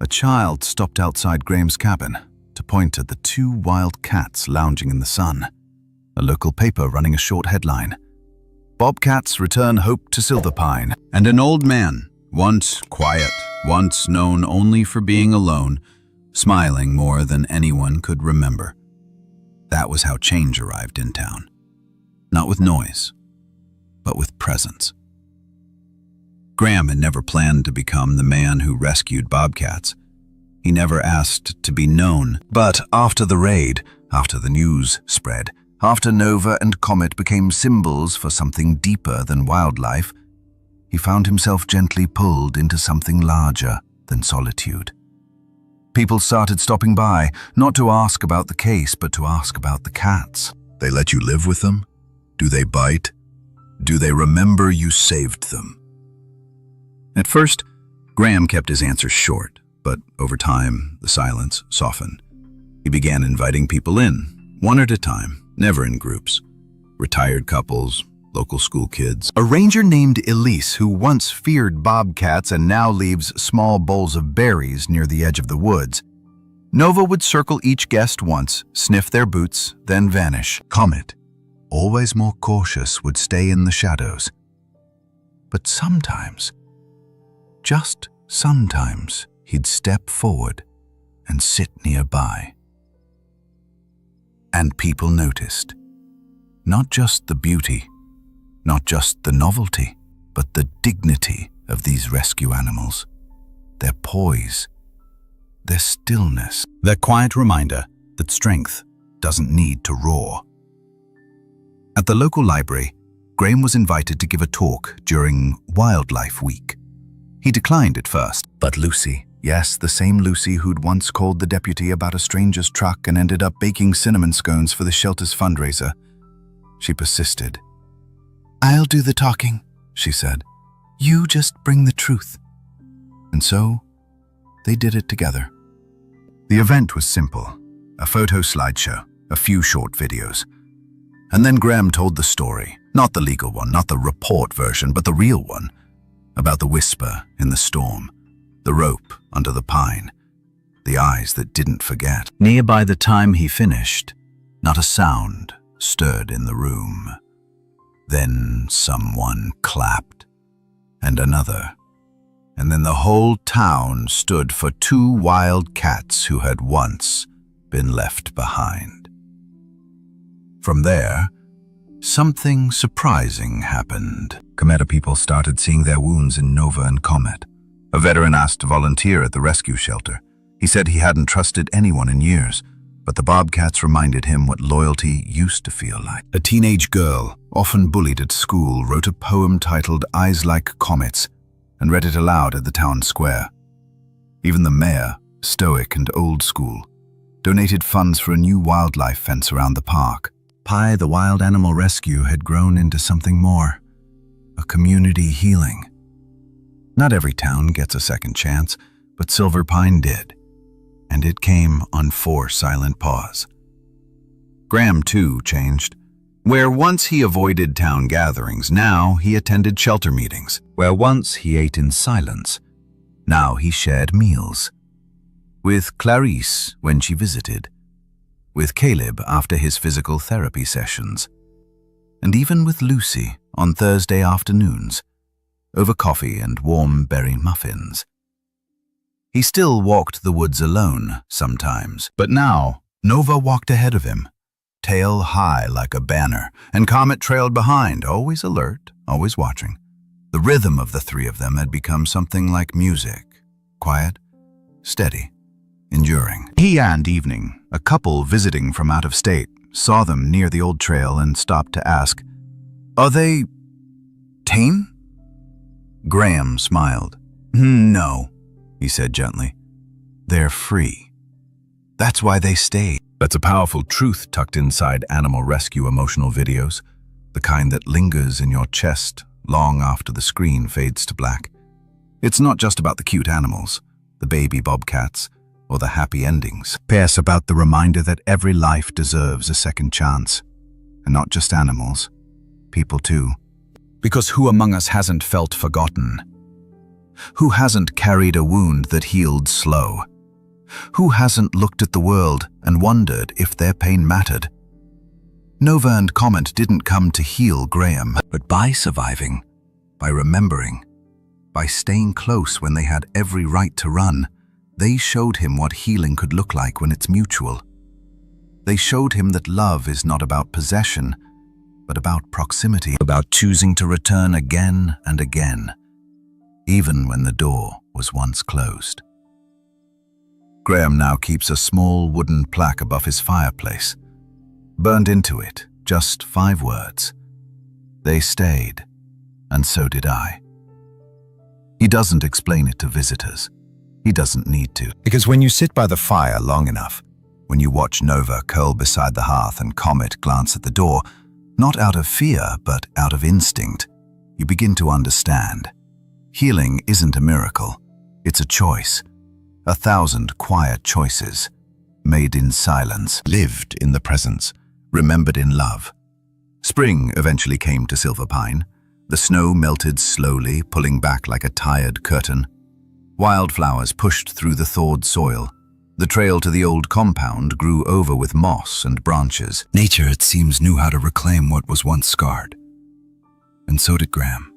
A child stopped outside Graham's cabin to point at the two wild cats lounging in the sun. A local paper running a short headline, "Bobcats return hope to Silverpine." And an old man, once quiet, once known only for being alone, smiling more than anyone could remember. That was how change arrived in town. Not with noise, but with presence. Graham had never planned to become the man who rescued Bobcats. He never asked to be known. But after the raid, after the news spread, after Nova and Comet became symbols for something deeper than wildlife, he found himself gently pulled into something larger than solitude. People started stopping by, not to ask about the case, but to ask about the cats. They let you live with them? Do they bite? Do they remember you saved them? At first, Graham kept his answers short, but over time, the silence softened. He began inviting people in, one at a time, never in groups. Retired couples, local school kids. A ranger named Elise, who once feared bobcats and now leaves small bowls of berries near the edge of the woods. Nova would circle each guest once, sniff their boots, then vanish. Comet, always more cautious, would stay in the shadows. But sometimes, just sometimes, he'd step forward and sit nearby. And people noticed. Not just the beauty, not just the novelty, but the dignity of these rescue animals. Their poise, their stillness. Their quiet reminder that strength doesn't need to roar. At the local library, Graham was invited to give a talk during Wildlife Week. He declined at first, but Lucy, yes, the same Lucy who'd once called the deputy about a stranger's truck and ended up baking cinnamon scones for the shelter's fundraiser, she persisted. "I'll do the talking," she said. "You just bring the truth." And so, they did it together. The event was simple, a photo slideshow, a few short videos. And then Graham told the story, not the legal one, not the report version, but the real one, about the whisper in the storm, the rope under the pine, the eyes that didn't forget. Near by the time he finished, not a sound stirred in the room. Then someone clapped, and another, and then the whole town stood for two wild cats who had once been left behind. From there, something surprising happened. Cometa people started seeing their wounds in Nova and Comet. A veteran asked to volunteer at the rescue shelter. He said he hadn't trusted anyone in years, but the Bobcats reminded him what loyalty used to feel like. A teenage girl, often bullied at school, wrote a poem titled "Eyes Like Comets" and read it aloud at the town square. Even the mayor, stoic and old school, donated funds for a new wildlife fence around the park. Pi, the wild animal rescue, had grown into something more, a community healing. Not every town gets a second chance, but Silverpine did, and it came on 4 silent paws. Graham, too, changed. Where once he avoided town gatherings, now he attended shelter meetings. Where once he ate in silence, now he shared meals. With Clarice when she visited, with Caleb after his physical therapy sessions, and even with Lucy on Thursday afternoons, over coffee and warm berry muffins. He still walked the woods alone sometimes, but now Nova walked ahead of him, tail high like a banner, and Comet trailed behind, always alert, always watching. The rhythm of the three of them had become something like music, quiet, steady, enduring. He and Evening, a couple visiting from out of state, saw them near the old trail and stopped to ask, "Are they tame?" Graham smiled. "No," he said gently. "They're free. That's why they stayed." That's a powerful truth tucked inside animal rescue emotional videos, the kind that lingers in your chest long after the screen fades to black. It's not just about the cute animals, the baby bobcats, or the happy endings. It's about the reminder that every life deserves a second chance. And not just animals, people too. Because who among us hasn't felt forgotten? Who hasn't carried a wound that healed slow? Who hasn't looked at the world and wondered if their pain mattered? Nova and Comet didn't come to heal Graham, but by surviving, by remembering, by staying close when they had every right to run, they showed him what healing could look like when it's mutual. They showed him that love is not about possession, but about proximity, about choosing to return again and again, even when the door was once closed. Graham now keeps a small wooden plaque above his fireplace. Burned into it, just 5 words. They stayed, and so did I. He doesn't explain it to visitors. He doesn't need to. Because when you sit by the fire long enough, when you watch Nova curl beside the hearth and Comet glance at the door, not out of fear, but out of instinct, you begin to understand. Healing isn't a miracle. It's a choice. 1,000 quiet choices, made in silence, lived in the presence, remembered in love. Spring eventually came to Silver Pine. The snow melted slowly, pulling back like a tired curtain. Wildflowers pushed through the thawed soil. The trail to the old compound grew over with moss and branches. Nature, it seems, knew how to reclaim what was once scarred. And so did Graham.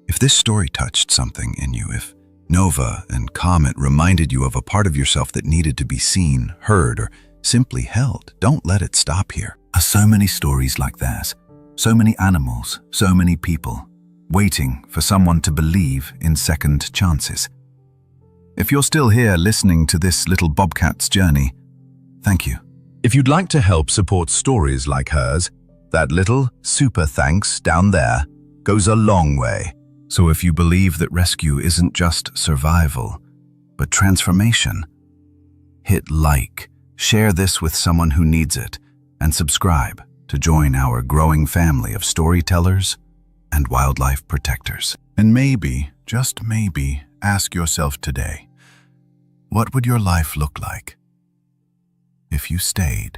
If this story touched something in you, if Nova and Comet reminded you of a part of yourself that needed to be seen, heard, or simply held, don't let it stop here. So many stories like theirs, so many animals, so many people, waiting for someone to believe in second chances. If you're still here listening to this little Bobcat's journey, thank you. If you'd like to help support stories like hers, that little super thanks down there goes a long way. So if you believe that rescue isn't just survival, but transformation, hit like, share this with someone who needs it, and subscribe to join our growing family of storytellers and wildlife protectors. And maybe, just maybe, ask yourself today, what would your life look like if you stayed?